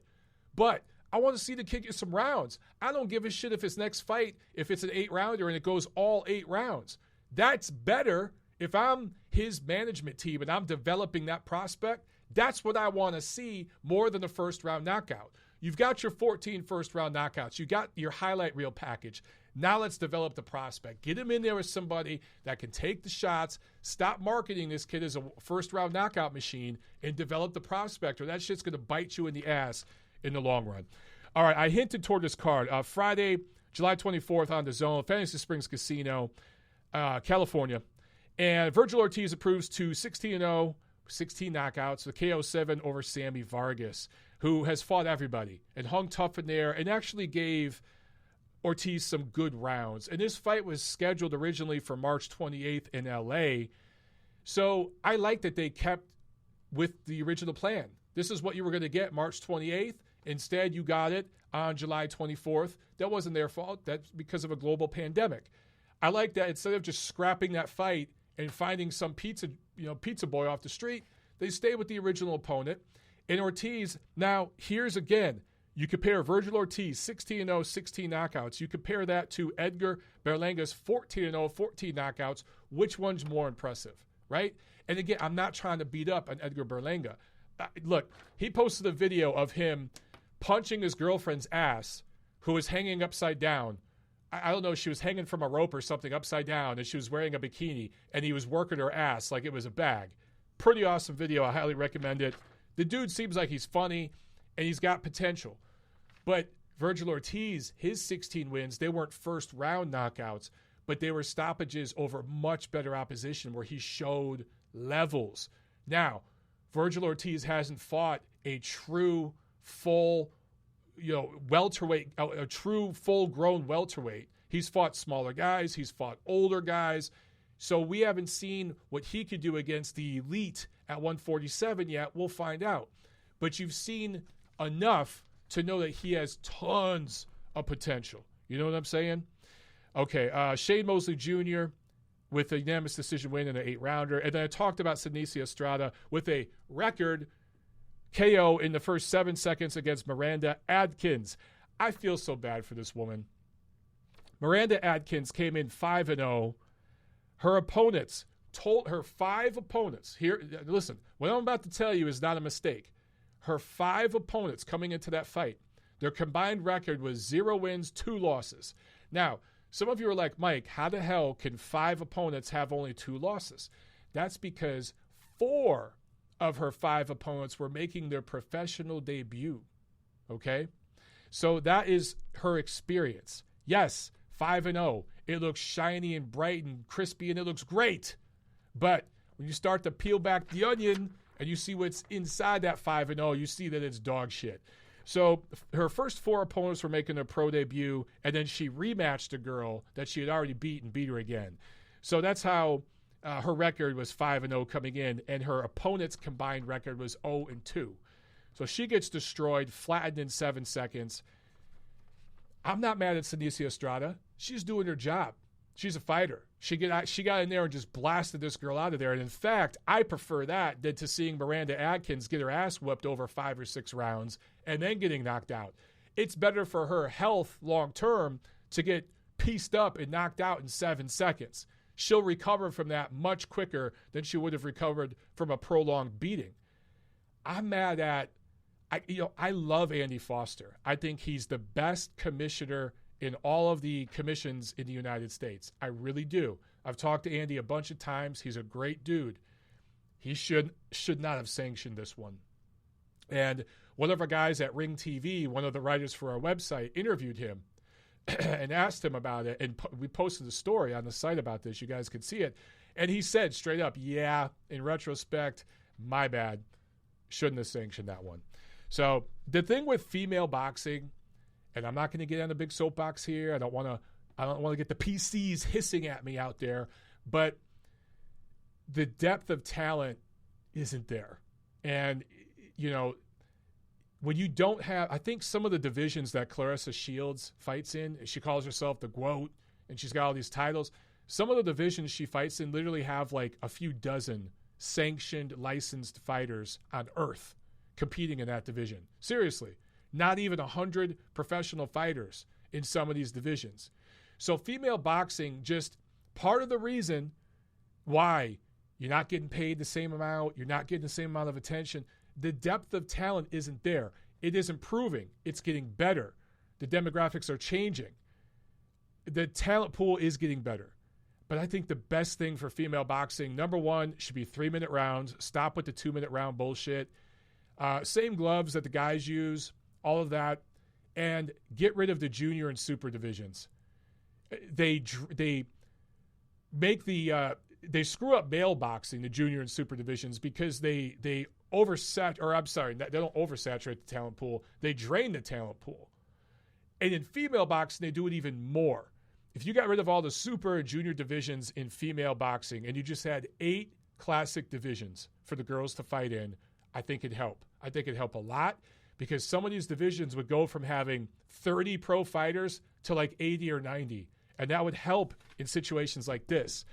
But I want to see the kid get some rounds. I don't give a shit if his next fight, if it's an 8-rounder and it goes all 8 rounds. That's better. If I'm his management team and I'm developing that prospect, that's what I want to see more than a first-round knockout. You've got your 14 first-round knockouts. You got your highlight reel package. Now let's develop the prospect. Get him in there with somebody that can take the shots, stop marketing this kid as a first-round knockout machine, and develop the prospect, or that shit's going to bite you in the ass in the long run. All right, I hinted toward this card. Friday, July 24th on DAZN, Fantasy Springs Casino, California. And Vergil Ortiz approves to 16-0, 16 knockouts, the KO7 over Sammy Vargas, who has fought everybody and hung tough in there and actually gave Ortiz some good rounds. And this fight was scheduled originally for March 28th in LA. So I like that they kept with the original plan. This is what you were going to get March 28th. Instead, you got it on July 24th. That wasn't their fault. That's because of a global pandemic. I like that instead of just scrapping that fight and finding some pizza boy off the street, they stay with the original opponent. And Ortiz, now here's again, you compare Vergil Ortiz, 16-0, 16 knockouts. You compare that to Edgar Berlanga's 14-0, 14 knockouts. Which one's more impressive, right? And again, I'm not trying to beat up on Edgar Berlanga. Look, he posted a video of him punching his girlfriend's ass, who was hanging upside down. I don't know, she was hanging from a rope or something upside down, and she was wearing a bikini, and he was working her ass like it was a bag. Pretty awesome video. I highly recommend it. The dude seems like he's funny, and he's got potential. But Vergil Ortiz, his 16 wins, they weren't first-round knockouts, but they were stoppages over much better opposition where he showed levels. Now, Vergil Ortiz hasn't fought a true full, welterweight, a true full-grown welterweight. He's fought smaller guys. He's fought older guys. So we haven't seen what he could do against the elite at 147 yet. We'll find out. But you've seen enough to know that he has tons of potential. You know what I'm saying? Okay, Shane Mosley Jr. with a unanimous decision win in an 8-rounder. And then I talked about Senicia Estrada with a record KO in the first 7 seconds against Miranda Adkins. I feel so bad for this woman. Miranda Adkins came in 5-0. Her opponents told her 5 opponents. Here, listen, what I'm about to tell you is not a mistake. Her 5 opponents coming into that fight, their combined record was 0 wins, 2 losses. Now, some of you are like, Mike, how the hell can 5 opponents have only 2 losses? That's because 4 of her 5 opponents were making their professional debut, okay? So that is her experience. Yes, 5-0. It looks shiny and bright and crispy, and it looks great. But when you start to peel back the onion and you see what's inside that 5-0, you see that it's dog shit. So her first 4 opponents were making their pro debut, and then she rematched a girl that she had already beat and beat her again. So that's how her record was 5-0 coming in, and her opponent's combined record was 0-2. So she gets destroyed, flattened in 7 seconds. I'm not mad at Senicia Estrada. She's doing her job. She's a fighter. She got in there and just blasted this girl out of there. And in fact, I prefer that than to seeing Miranda Adkins get her ass whooped over 5 or 6 rounds and then getting knocked out. It's better for her health long term to get pieced up and knocked out in 7 seconds. She'll recover from that much quicker than she would have recovered from a prolonged beating. I'm mad at, I love Andy Foster. I think he's the best commissioner in all of the commissions in the United States. I really do. I've talked to Andy a bunch of times. He's a great dude. He should not have sanctioned this one. And one of our guys at Ring TV, one of the writers for our website, interviewed him and asked him about it. And we posted a story on the site about this. You guys can see it. And he said straight up, yeah, in retrospect, my bad. Shouldn't have sanctioned that one. So the thing with female boxing, and I'm not going to get on a big soapbox here. I don't want to get the PCs hissing at me out there, but the depth of talent isn't there. And, when you don't have, I think some of the divisions that Clarissa Shields fights in, she calls herself the GOAT, and she's got all these titles. Some of the divisions she fights in literally have like a few dozen sanctioned, licensed fighters on earth competing in that division. Seriously. Not even 100 professional fighters in some of these divisions. So female boxing, just part of the reason why you're not getting paid the same amount, you're not getting the same amount of attention, the depth of talent isn't there. It is improving. It's getting better. The demographics are changing. The talent pool is getting better. But I think the best thing for female boxing, number one, should be 3-minute rounds. Stop with the 2-minute round bullshit. Same gloves that the guys use. All of that, and get rid of the junior and super divisions. They make they screw up male boxing, the junior and super divisions, because they don't oversaturate the talent pool. They drain the talent pool. And in female boxing, they do it even more. If you got rid of all the super and junior divisions in female boxing and you just had 8 classic divisions for the girls to fight in, I think it'd help. I think it'd help a lot. Because some of these divisions would go from having 30 pro fighters to like 80 or 90. And that would help in situations like this,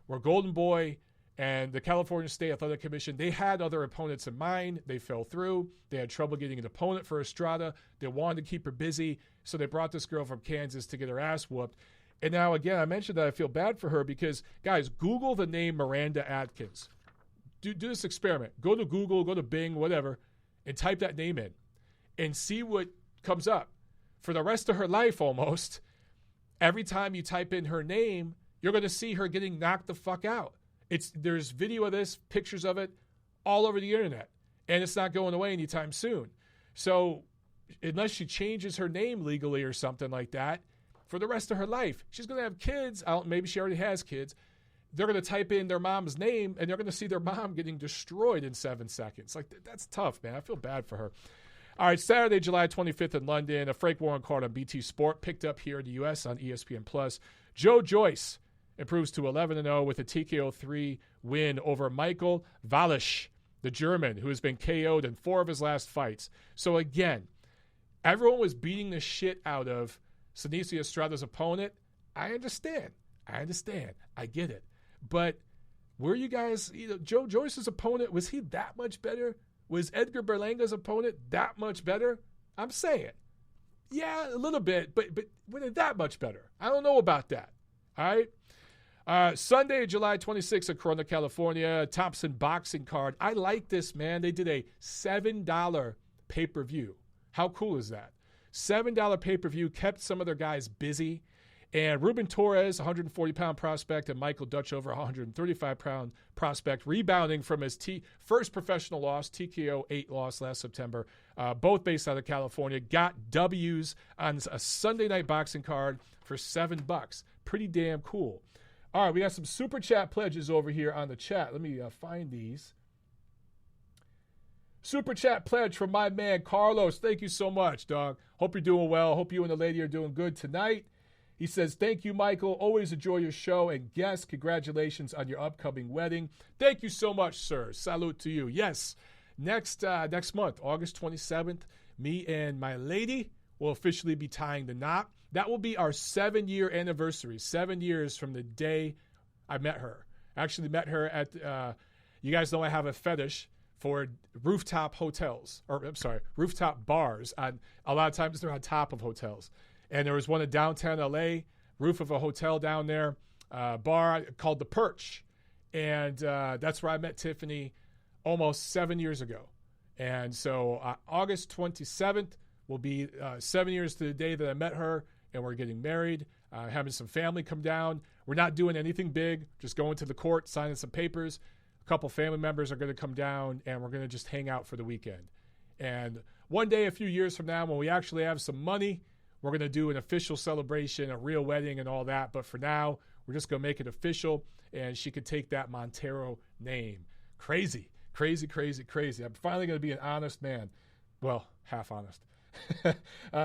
where Golden Boy and the California State Athletic Commission, they had other opponents in mind. They fell through. They had trouble getting an opponent for Estrada. They wanted to keep her busy. So they brought this girl from Kansas to get her ass whooped. And now, again, I mentioned that I feel bad for her because, guys, Google the name Miranda Adkins. Do this experiment. Go to Google, go to Bing, whatever, and type that name in. And see what comes up. For the rest of her life almost, every time you type in her name, you're going to see her getting knocked the fuck out. There's video of this, pictures of it, all over the internet. And it's not going away anytime soon. So unless she changes her name legally or something like that, for the rest of her life, she's going to have kids. Maybe she already has kids. They're going to type in their mom's name, and they're going to see their mom getting destroyed in 7 seconds. Like, that's tough, man. I feel bad for her. All right, Saturday, July 25th in London, a Frank Warren card on BT Sport, picked up here in the U.S. on ESPN+. Joe Joyce improves to 11-0 with a TKO 3 win over Michael Velez, the German, who has been KO'd in 4 of his last fights. So again, everyone was beating the shit out of Senicia Estrada's opponent. I understand. I get it. But were you guys, Joe Joyce's opponent, was he that much better? Was Edgar Berlanga's opponent that much better? I'm saying. Yeah, a little bit, but was it that much better? I don't know about that. All right? Sunday, July 26th in Corona, California, Thompson boxing card. I like this, man. They did a $7 pay-per-view. How cool is that? $7 pay-per-view kept some of their guys busy. And Ruben Torres, 140-pound prospect, and Michael Dutchover, 135-pound prospect, rebounding from his first professional loss, TKO 8 loss last September, both based out of California, got W's on a Sunday night boxing card for $7. Pretty damn cool. All right, we got some Super Chat pledges over here on the chat. Let me find these. Super Chat pledge from my man, Carlos. Thank you so much, dog. Hope you're doing well. Hope you and the lady are doing good tonight. He says, thank you, Michael. Always enjoy your show and guests. Congratulations on your upcoming wedding. Thank you so much, sir. Salute to you. Yes, next month, August 27th, me and my lady will officially be tying the knot. That will be our 7-year anniversary, 7 years from the day I met her. I actually met her at, you guys know I have a fetish for rooftop bars. A lot of times they're on top of hotels. And there was one in downtown LA, roof of a hotel down there, bar called The Perch. And that's where I met Tiffany almost 7 years ago. And so August 27th will be 7 years to the day that I met her, and we're getting married, having some family come down. We're not doing anything big, just going to the court, signing some papers. A couple family members are going to come down, and we're going to just hang out for the weekend. And one day, a few years from now, when we actually have some money, we're going to do an official celebration, a real wedding and all that. But for now, we're just going to make it official, and she could take that Montero name. Crazy, crazy, crazy, crazy. I'm finally going to be an honest man. Well, half honest.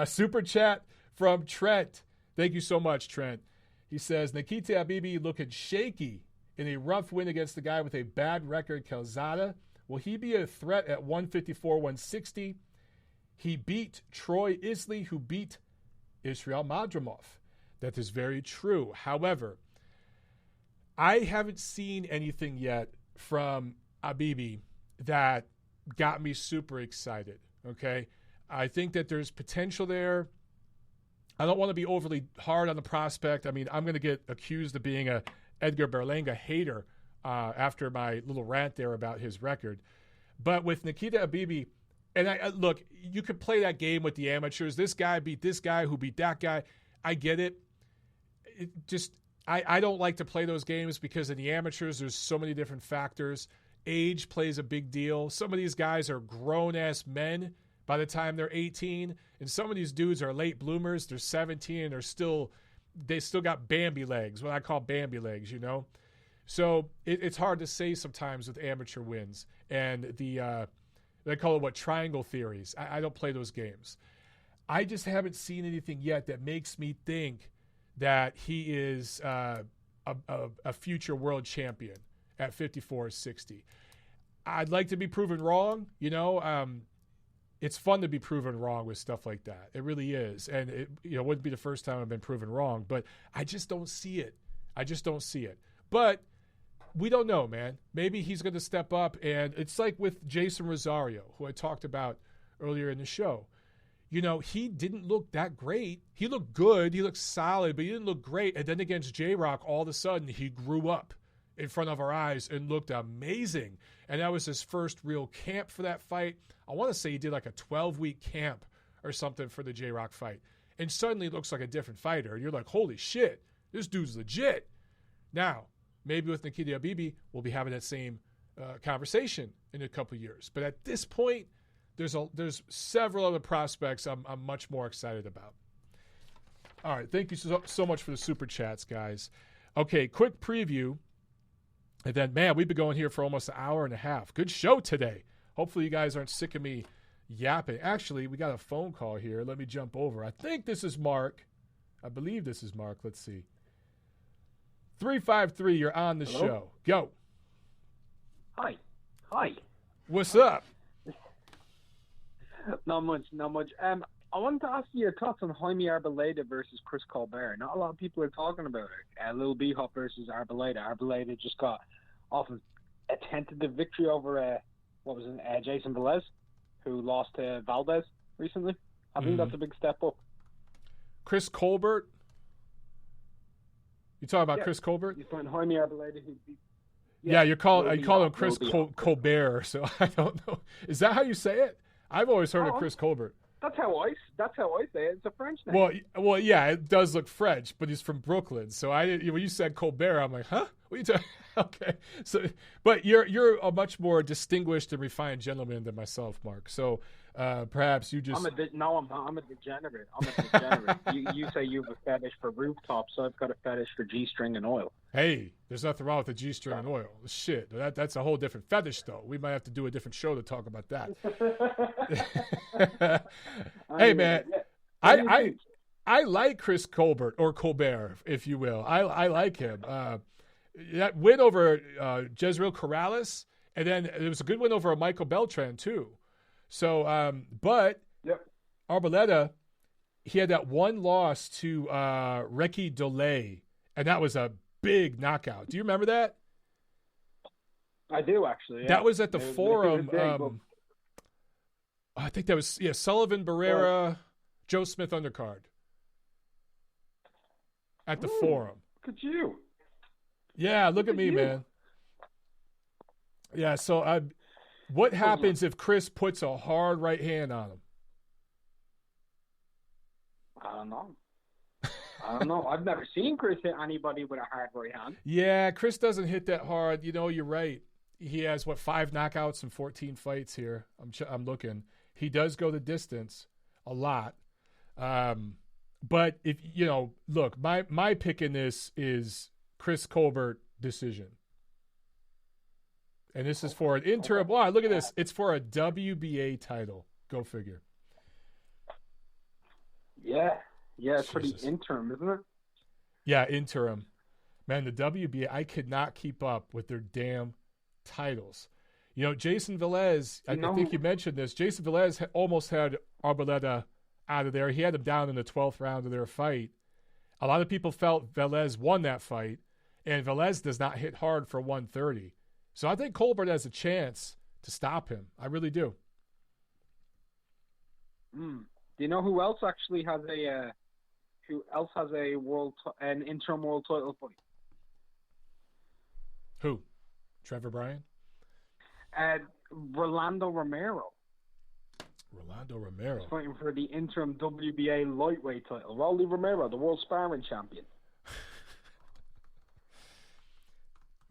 Super chat from Trent. Thank you so much, Trent. He says, Nikita Habibi looking shaky in a rough win against the guy with a bad record, Calzada. Will he be a threat at 154, 160? He beat Troy Isley, who beat Israel Madrimov. That is very true. However, I haven't seen anything yet from Habibi that got me super excited, okay? I think that there's potential there. I don't want to be overly hard on the prospect. I mean, I'm going to get accused of being a Edgar Berlanga hater after my little rant there about his record. But with Nikita Habibi, and look, you could play that game with the amateurs. This guy beat this guy who beat that guy. I get it. I don't like to play those games because in the amateurs, there's so many different factors. Age plays a big deal. Some of these guys are grown-ass men by the time they're 18, and some of these dudes are late bloomers. They're 17, and they still got Bambi legs, what I call Bambi legs, you know? So it's hard to say sometimes with amateur wins. And they call it triangle theories. I don't play those games. I just haven't seen anything yet that makes me think that he is a future world champion at 54-60. I'd like to be proven wrong, you know. It's fun to be proven wrong with stuff like that. It really is. And it wouldn't be the first time I've been proven wrong, but I just don't see it. But we don't know, man. Maybe he's going to step up, and it's like with Jason Rosario, who I talked about earlier in the show. You know, he didn't look that great. He looked good. He looked solid, but he didn't look great. And then against J-Rock, all of a sudden, he grew up in front of our eyes and looked amazing. And that was his first real camp for that fight. I want to say he did like a 12-week camp or something for the J-Rock fight. And suddenly it looks like a different fighter. And you're like, holy shit, this dude's legit. Now, maybe with Nikita Habibi, we'll be having that same conversation in a couple years. But at this point, there's several other prospects I'm much more excited about. All right, thank you so much for the super chats, guys. Okay, quick preview. And then, man, we've been going here for almost an hour and a half. Good show today. Hopefully you guys aren't sick of me yapping. Actually, we got a phone call here. Let me jump over. I think this is Mark. I believe this is Mark. Let's see. 353, you're on the show. Go. Hi. What's up? Not much. I wanted to ask you your thoughts on Jaime Arboleda versus Chris Colbert. Not a lot of people are talking about it. Lil B-Hop versus Arboleda. Arboleda just got off of a tentative victory over, Jason Velez, who lost to Valdez recently. I think that's a big step up. Chris Colbert? You talking about Chris Colbert? He's playing Jaime Arboleda. You call him Chris Colbert, so I don't know. Is that how you say it? I've always heard of Chris Colbert. That's how I say it. It's a French name. Well, yeah, it does look French, but he's from Brooklyn. So when you said Colbert, I'm like, huh? What are you talking? Okay. So, but you're a much more distinguished and refined gentleman than myself, Mark. So perhaps you just. I'm a degenerate. You say you have a fetish for rooftops, so I've got a fetish for G-string and oil. Hey, there's nothing wrong with the G-string and oil. Shit, that's a whole different fetish, though. We might have to do a different show to talk about that. Hey, man, I like Chris Colbert, or Colbert, if you will. I like him. That win over Jezreel Corrales, and then it was a good win over Michael Beltran, too. So, but Arboleda, he had that one loss to Reki Dole, and that was a big knockout. Do you remember that? I do, actually. Yeah. That was at the Forum. I think that was, Sullivan Barrera, Joe Smith undercard at the Forum. Look at you. Yeah, look at me, man. Yeah, so what happens if Chris puts a hard right hand on him? I don't know. I've never seen Chris hit anybody with a hard right hand. Yeah, Chris doesn't hit that hard. You're right. He has, 5 knockouts and 14 fights here. I'm looking. He does go the distance a lot. But if look, my pick in this is Chris Colbert decision. And this is for an interim. Wow, look at this. It's for a WBA title. Go figure. Yeah, it's pretty interim, isn't it? Yeah, interim. Man, the WBA, I could not keep up with their damn titles. Jason Velez, I think you mentioned this. Jason Velez almost had Arboleda out of there. He had him down in the 12th round of their fight. A lot of people felt Velez won that fight, and Velez does not hit hard for 130. So I think Colbert has a chance to stop him. I really do. Do you know who else actually has an interim world title fight? Who? Trevor Bryan? Rolando Romero. Rolando Romero. He's fighting for the interim WBA lightweight title. Rolly Romero, the world sparring champion.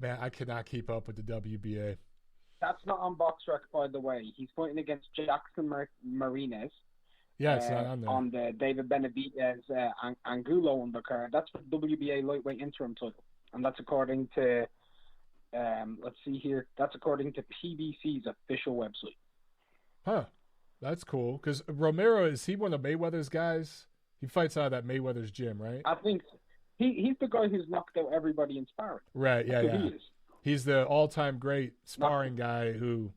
Man, I cannot keep up with the WBA. That's not on BoxRec, by the way. He's fighting against Jackson Martinez. Yeah, it's not on there. On the David Benavidez Angulo undercard. That's for WBA lightweight interim title. And that's according to, let's see here, that's according to PBC's official website. Huh. That's cool. Because Romero, is he one of Mayweather's guys? He fights out of that Mayweather's gym, right? I think he's the guy who's knocked out everybody in sparring. Right, yeah. He is. He's the all-time great sparring guy who,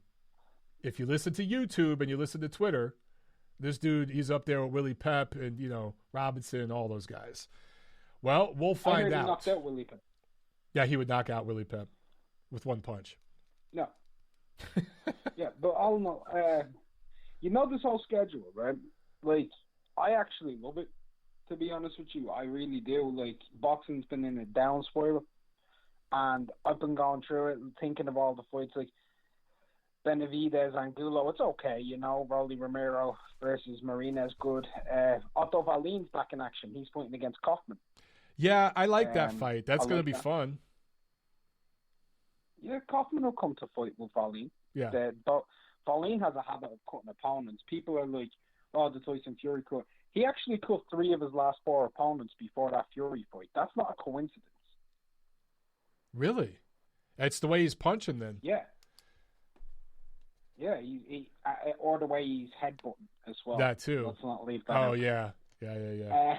if you listen to YouTube and you listen to Twitter, this dude, he's up there with Willie Pep and, Robinson and all those guys. Well, we'll find out. He knocked out Willie Pep. Yeah, he would knock out Willie Pep with one punch. No. Yeah, but all in all, this whole schedule, right? Like, I actually love it, to be honest with you. I really do. Like, boxing's been in a down spiral, and I've been going through it and thinking of all the fights, like Benavidez, Angulo. It's okay, Rolly Romero versus Martinez, good. Otto Wallin's back in action. He's fighting against Kaufman. Yeah, I like that fight. That's going to be fun. Yeah, Kaufman will come to fight with Wallin. Yeah. Wallin has a habit of cutting opponents. People are like, the Tyson Fury cut. He actually cut 3 of his last 4 opponents before that Fury fight. That's not a coincidence. Really? It's the way he's punching then. Yeah. Yeah, or the way he's headbutting as well. That too. Let's not leave that. Oh, yeah. Yeah.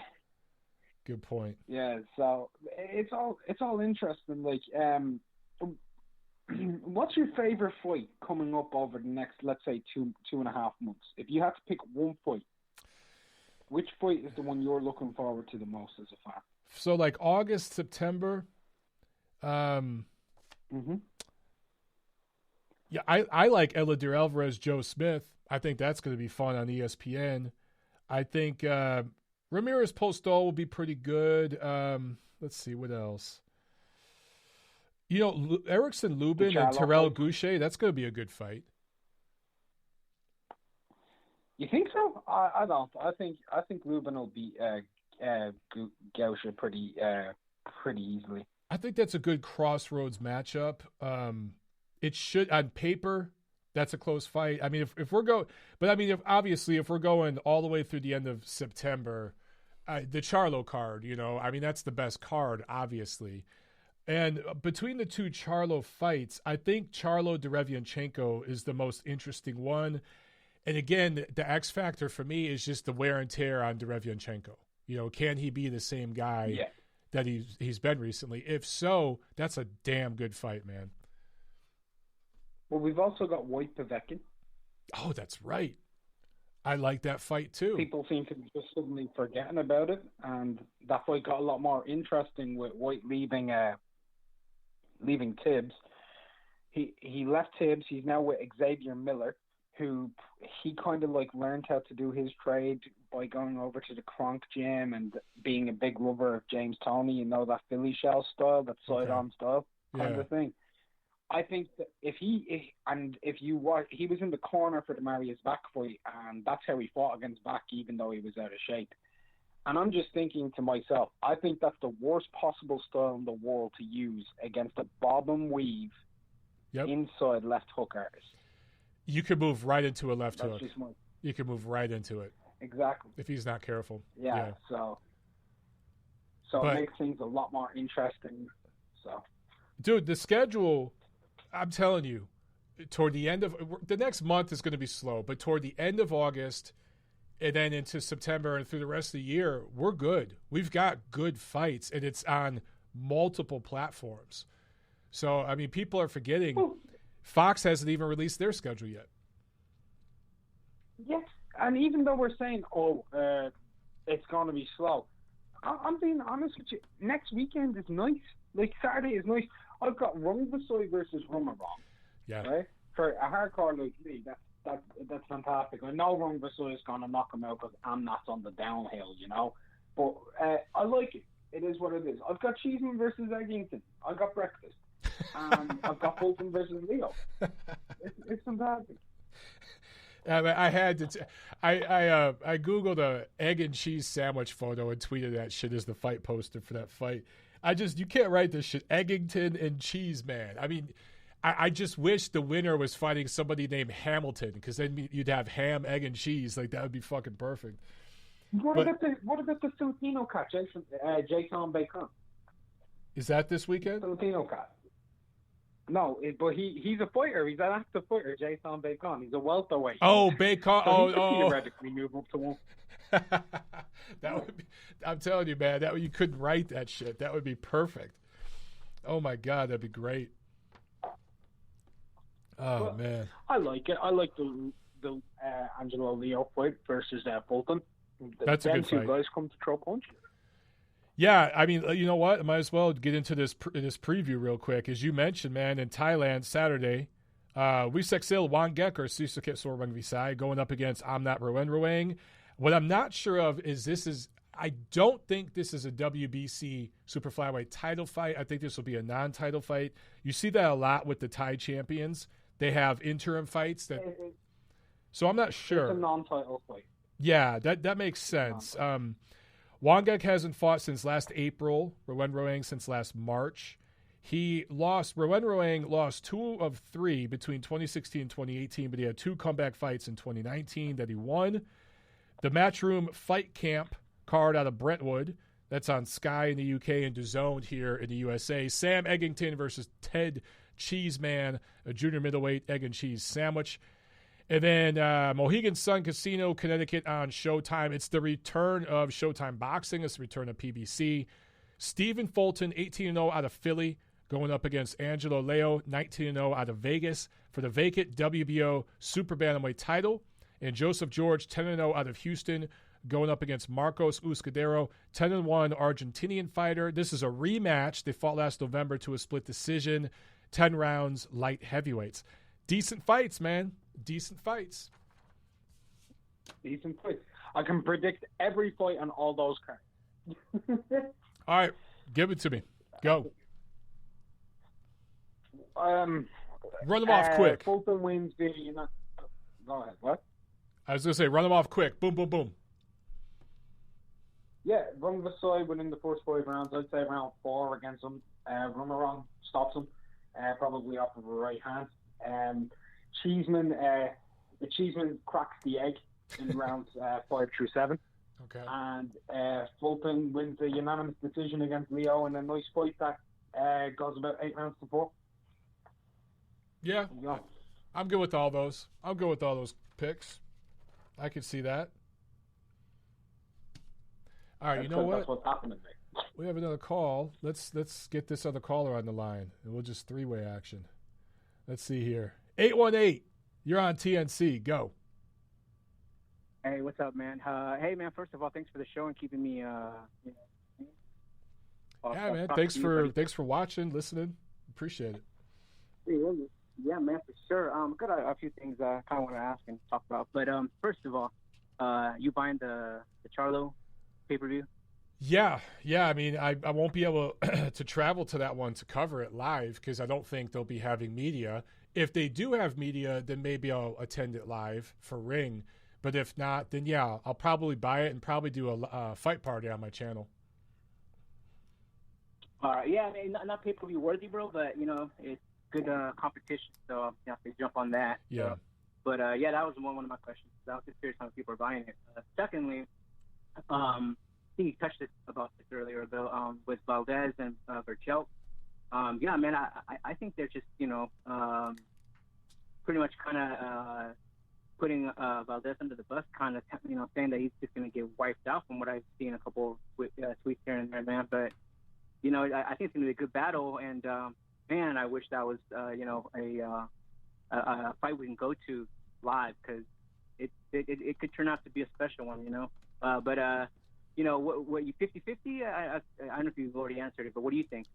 Good point. Yeah, so it's all interesting. Like, what's your favorite fight coming up over the next, let's say, 2.5 months? If you had to pick one fight, which fight is the one you're looking forward to the most as a fan? So, like August, September. Yeah, I like Eladir Alvarez, Joe Smith. I think that's going to be fun on ESPN. I think Ramirez Postol will be pretty good. Let's see, what else? Erickson Lubin and Terrell Goucher, that's going to be a good fight. You think so? I don't. I think Lubin will beat Goucher pretty easily. I think that's a good crossroads matchup. It should, on paper, that's a close fight. I mean, if we're going, but I mean, if we're going all the way through the end of September, the Charlo card, I mean, that's the best card, obviously. And between the 2 Charlo fights, I think Charlo Derevianchenko is the most interesting one. And again, the X factor for me is just the wear and tear on Derevianchenko. Can he be the same guy that he's been recently? If so, that's a damn good fight, man. Well, we've also got White Pavlick. Oh, that's right. I like that fight too. People seem to be just suddenly forgetting about it, and that fight got a lot more interesting with White leaving Tibbs. He left Tibbs. He's now with Xavier Miller, who he kind of learned how to do his trade by going over to the Kronk gym and being a big lover of James Toney, that Philly shell style, that side-on style kind of thing. I think that if you watch, he was in the corner for the Marius Back fight, and that's how he fought against Back, even though he was out of shape. And I'm just thinking to myself, I think that's the worst possible style in the world to use against a bob and weave inside left hook artist. You could move right into a left hook. You could move right into it. Exactly. If he's not careful. Yeah. So it makes things a lot more interesting. So, dude, the schedule, I'm telling you, toward the end of the next month is going to be slow, but toward the end of August and then into September and through the rest of the year, we're good. We've got good fights, and it's on multiple platforms. So, I mean, people are forgetting Fox hasn't even released their schedule yet. Yes, and even though we're saying, it's going to be slow, I'm being honest with you. Next weekend is nice. Saturday is nice. I've got Rungvisai versus Rumarong. Yeah. Right? For a hardcore like me, that's fantastic. I know Rungvisai is going to knock him out because I'm not on the downhill, But I like it. It is what it is. I've got Cheeseman versus Eggington. I've got breakfast. I've got Fulton versus Leo. It's fantastic. I had to. I googled a egg and cheese sandwich photo and tweeted that shit as the fight poster for that fight. You can't write this shit. Eggington and Cheese Man. I mean, I just wish the winner was fighting somebody named Hamilton, because then you'd have ham, egg, and cheese. That would be fucking perfect. What about the Filipino cat, Jason Bacon? Is that this weekend? Filipino cat. No, but he's a fighter. He's an active fighter, Jason Bacon. He's a welterweight. Oh, Bacon. So he could theoretically move up to one. That would be, I'm telling you, man, you couldn't write that shit. That would be perfect. Oh my God, that'd be great. Oh man, I like it. I like the Angelo Leo fight versus Fulton. That's a good fight. Two guys come to throw punch. Yeah, I mean, you know what? I might as well get into this preview real quick. As you mentioned, man, in Thailand Saturday, Wiseksil Wangek or Sisuke Sorwangvisai going up against Amnat Rueng. What I'm not sure of is I don't think this is a WBC super flyweight title fight. I think this will be a non-title fight. You see that a lot with the Thai champions. They have interim fights so I'm not sure. It's a non-title fight. Yeah, that makes sense. Wangek hasn't fought since last April. Rueng since last March. Rueng lost 2 of 3 between 2016 and 2018, but he had 2 comeback fights in 2019 that he won. The Matchroom Fight Camp card out of Brentwood, that's on Sky in the UK and DAZN here in the USA. Sam Eggington versus Ted Cheeseman, a junior middleweight egg and cheese sandwich. And then Mohegan Sun Casino, Connecticut on Showtime. It's the return of Showtime Boxing. It's the return of PBC. Stephen Fulton, 18-0 out of Philly, going up against Angelo Leo, 19-0 out of Vegas for the vacant WBO Super Bantamweight title. And Joseph George, 10-0 out of Houston, going up against Marcos Uscadero, 10-1 Argentinian fighter. This is a rematch. They fought last November to a split decision, 10 rounds, light heavyweights. Decent fights, man. Decent fights. I can predict every fight on all those cards. All right, give it to me. Go. Run them off quick. Fulton wins the. Go ahead. What? I was going to say, run them off quick. Boom, boom, boom. Yeah, Rungvisai winning the first 5 rounds. I'd say round 4 against him. Rumarong stops him, probably off of a right hand. Cheeseman cracks the egg in rounds 5 through 7. Okay. And Fulton wins a unanimous decision against Leo in a nice fight that goes about 8 rounds to 4. Yeah. I'm good with all those. I'm good with all those picks. I can see that. All right, you know what? That's what's happening there. We have another call. Let's get this other caller on the line, and we'll just three-way action. Let's see here. 818, you're on TNC. Go. Hey, what's up, man? Hey, man. First of all, thanks for the show and keeping me. Yeah, man. Thanks for watching, listening. Appreciate it. Yeah, man, for sure. Got a few things I kind of want to ask and talk about. But first of all, you buying the Charlo pay-per-view? Yeah. I mean, I won't be able to travel to that one to cover it live because I don't think they'll be having media. If they do have media, then maybe I'll attend it live for Ring. But if not, then yeah, I'll probably buy it and probably do a fight party on my channel. All right. Yeah, I mean, not pay-per-view worthy, bro, but, it's good competition, so you have to jump on that. Yeah. But, yeah, that was one of my questions. I was just curious how people are buying it. Secondly, I think you touched about this earlier, though, with Valdez and Vergil. Yeah, man, I think they're just, pretty much kind of putting Valdez under the bus, kind of, saying that he's just going to get wiped out from what I've seen a couple of tweets here and there, man. But, I think it's going to be a good battle, and, man, I wish that was, a fight we can go to live, because it could turn out to be a special one, But, what you 50-50? I don't know if you've already answered it, but what do you think?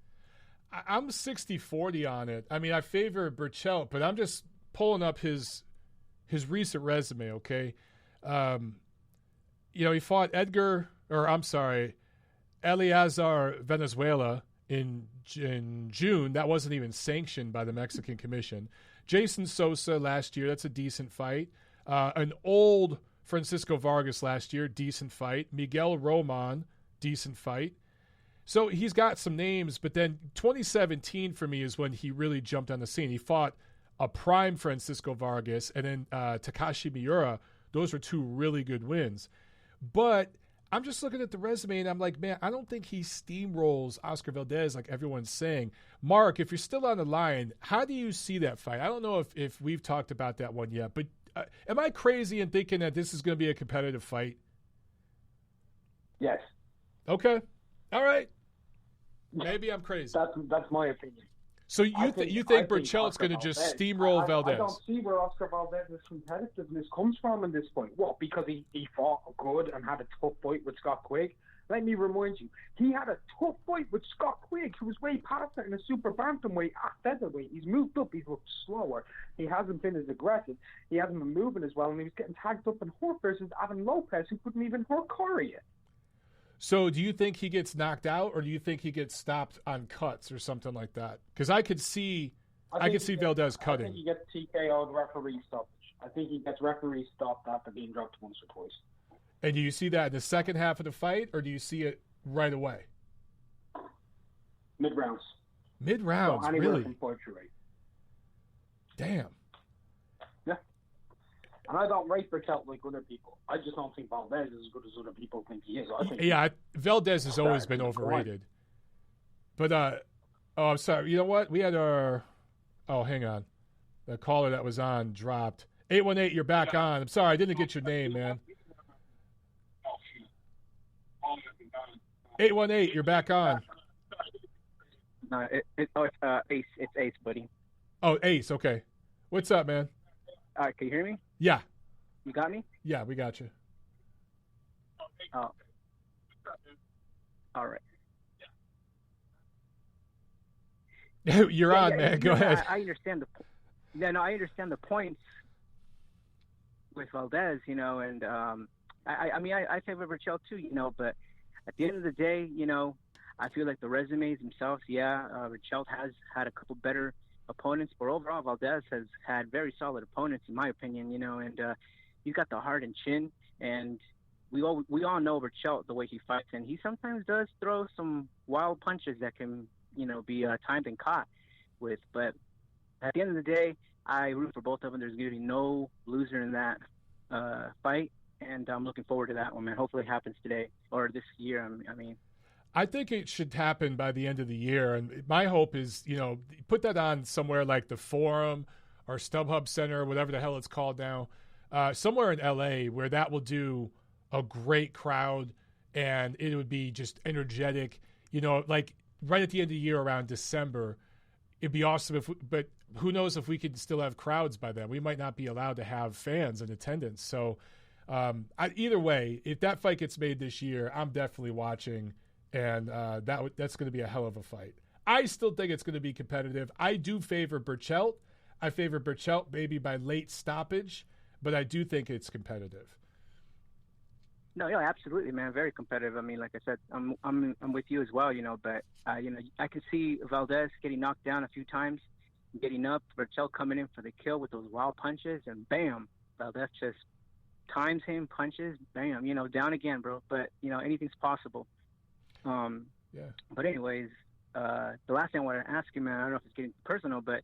I'm 60-40 on it. I mean, I favor Berchelt, but I'm just pulling up his recent resume, okay? He fought Eleazar Venezuela in June. That wasn't even sanctioned by the Mexican Commission. Jason Sosa last year, that's a decent fight. An old Francisco Vargas last year, decent fight. Miguel Roman, decent fight. So he's got some names, but then 2017 for me is when he really jumped on the scene. He fought a prime Francisco Vargas and then Takashi Miura. Those were two really good wins. But I'm just looking at the resume and I'm like, man, I don't think he steamrolls Oscar Valdez like everyone's saying. Mark, if you're still on the line, how do you see that fight? I don't know if we've talked about that one yet, but am I crazy in thinking that this is going to be a competitive fight? Yes. Okay. All right. Maybe I'm crazy. That's my opinion. So you think Berchelt's going to just steamroll Valdez? I don't see where Oscar Valdez's competitiveness comes from in this point. What? Because he fought good and had a tough fight with Scott Quigg? Let me remind you, he had a tough fight with Scott Quigg, who was way past that in a super bantamweight at featherweight. He's moved up. He's looked slower. He hasn't been as aggressive. He hasn't been moving as well, and he was getting tagged up and hurt versus Adam Lopez, who couldn't even hurt Corey. So do you think he gets knocked out, or do you think he gets stopped on cuts or something like that? Because I could see Valdez cutting. I think he gets TKO'd, referee stoppage. I think he gets referee stopped after being dropped once or twice. And do you see that in the second half of the fight, or do you see it right away? Mid-rounds. Mid-rounds, so anywhere really? From 4 through 8. Damn. Yeah. And I don't rate Berchelt like other people. I just don't think Valdez is as good as other people think he is. Valdez has always been overrated. But, I'm sorry. You know what? We had hang on. The caller that was on dropped. 818, you're back on. I'm sorry, I didn't get your name, man. 818, you're back on. No, it's Ace. It's Ace, buddy. Oh, Ace. Okay. What's up, man? All right, can you hear me? Yeah. You got me? Yeah, we got you. Oh. All right. You're on, man. Go ahead. I understand I understand the points with Valdez, and I favor Berchelt too, but at the end of the day, I feel like the resumes themselves, Berchelt has had a couple better opponents, but overall Valdez has had very solid opponents, in my opinion, and he's got the heart and chin, and we all know Berchelt, the way he fights, and he sometimes does throw some wild punches that can, be timed and caught with, but at the end of the day, I root for both of them. There's going to be no loser in that fight, and I'm looking forward to that one, man. Hopefully it happens today or this year, I think it should happen by the end of the year, and my hope is, put that on somewhere like the Forum or StubHub Center, whatever the hell it's called now, somewhere in L.A. where that will do a great crowd, and it would be just energetic. You know, like right at the end of the year around December, it'd be awesome but who knows if we could still have crowds by then. We might not be allowed to have fans in attendance. So either way, if that fight gets made this year, I'm definitely watching, and that's going to be a hell of a fight. I still think it's going to be competitive. I do favor Berchelt. I favor Berchelt maybe by late stoppage, but I do think it's competitive. No, yeah, absolutely, man. Very competitive. I mean, like I said, I'm with you as well, you know. But you know, I can see Valdez getting knocked down a few times, getting up. Berchelt coming in for the kill with those wild punches, and bam, Valdez just times him, punches, bam, you know, down again, bro. But you know, anything's possible. Yeah. But anyways, the last thing I wanted to ask you, man, I don't know if it's getting personal, but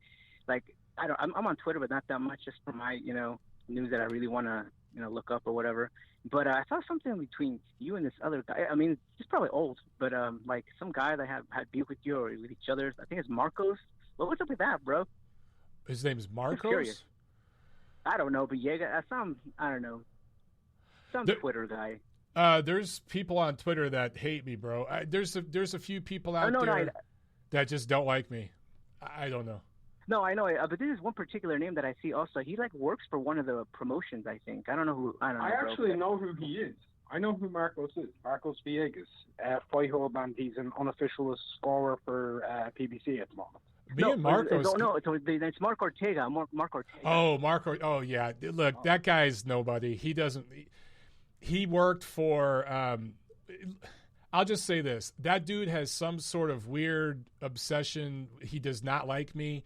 like, I'm on Twitter, but not that much, just for my, you know, news that I really want to, you know, look up or whatever. But I saw something between you and this other guy. I mean, he's probably old, but like some guy that had beef with you or with each other. I think it's Marcos. What's up with that, bro? His name is Marcos? Curious. I don't know, but yeah, I don't know, some Twitter guy. There's people on Twitter that hate me, bro. There's a few people out there that just don't like me. I don't know. No, I know, but this is one particular name that I see also. He like works for one of the promotions, I think. I don't know who. I actually know who he is. I know who Marcos is. Marcos Villegas, Fight Hub, and he's an unofficial scorer for PBC at the moment. And Marcos. It's Mark Ortega. Mark Ortega. Oh, Marco. Oh, yeah. Look, that guy's nobody. He doesn't. He worked for. I'll just say this: that dude has some sort of weird obsession. He does not like me.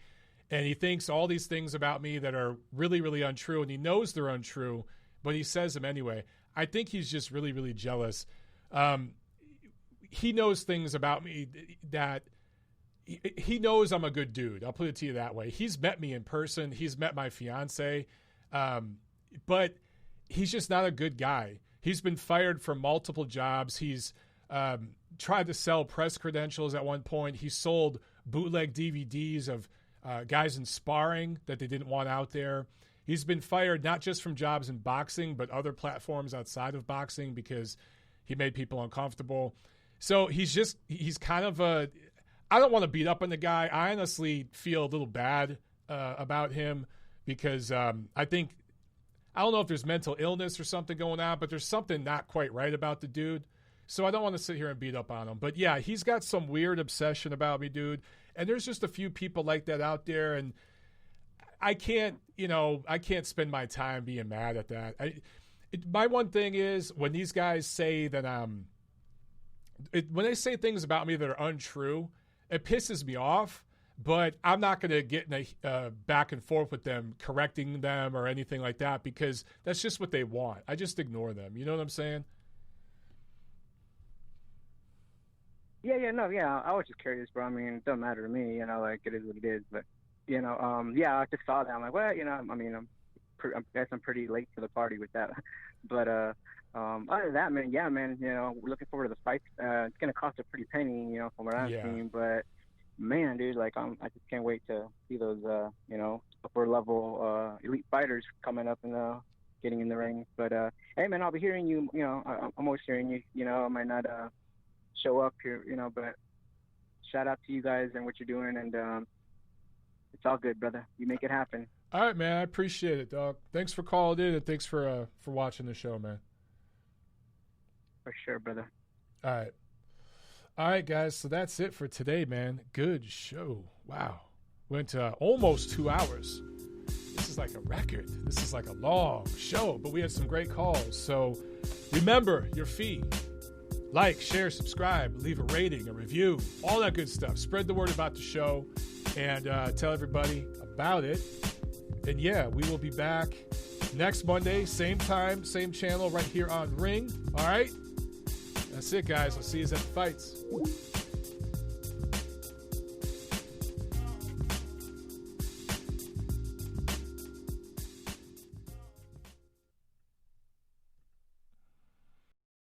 And he thinks all these things about me that are really, really untrue, and he knows they're untrue, but he says them anyway. I think he's just really, really jealous. He knows things about me that he knows I'm a good dude. I'll put it to you that way. He's met me in person. He's met my fiance, but he's just not a good guy. He's been fired from multiple jobs. He's tried to sell press credentials at one point. He sold bootleg DVDs of guys in sparring that they didn't want out there. He's been fired not just from jobs in boxing, but other platforms outside of boxing because he made people uncomfortable. So he's kind of I don't want to beat up on the guy. I honestly feel a little bad about him because I don't know if there's mental illness or something going on, but there's something not quite right about the dude. So I don't want to sit here and beat up on him. But yeah, he's got some weird obsession about me, dude. And there's just a few people like that out there, and I can't spend my time being mad at that. My one thing is when these guys say that when they say things about me that are untrue, it pisses me off. But I'm not going to get in a back and forth with them, correcting them or anything like that, because that's just what they want. I just ignore them. You know what I'm saying? Yeah. I was just curious, bro. I mean, it doesn't matter to me, you know, like it is what it is. But, you know, I just saw that. I'm like, well, you know, I mean, I guess I'm pretty late to the party with that. But other than that, man, yeah, man, you know, we're looking forward to the fight. It's going to cost a pretty penny, you know, from what I've seen. But, man, dude, like, I just can't wait to see those, you know, upper-level elite fighters coming up and getting in the ring. But, hey, man, I'll be hearing you, you know, I'm always hearing you, you know, I might not show up here, you know, but shout out to you guys and what you're doing, and it's all good, brother. You make it happen. All right, man. I appreciate it, dog. Thanks for calling in, and thanks for watching the show, man. For sure, brother. All right, guys. So that's it for today, man. Good show. Wow. Went almost 2 hours. This is like a record. This is like a long show, but we had some great calls. So remember your fee. Like, share, subscribe, leave a rating, a review, all that good stuff. Spread the word about the show and tell everybody about it. And yeah, we will be back next Monday, same time, same channel, right here on Ring. All right? That's it, guys. I'll see you at the fights.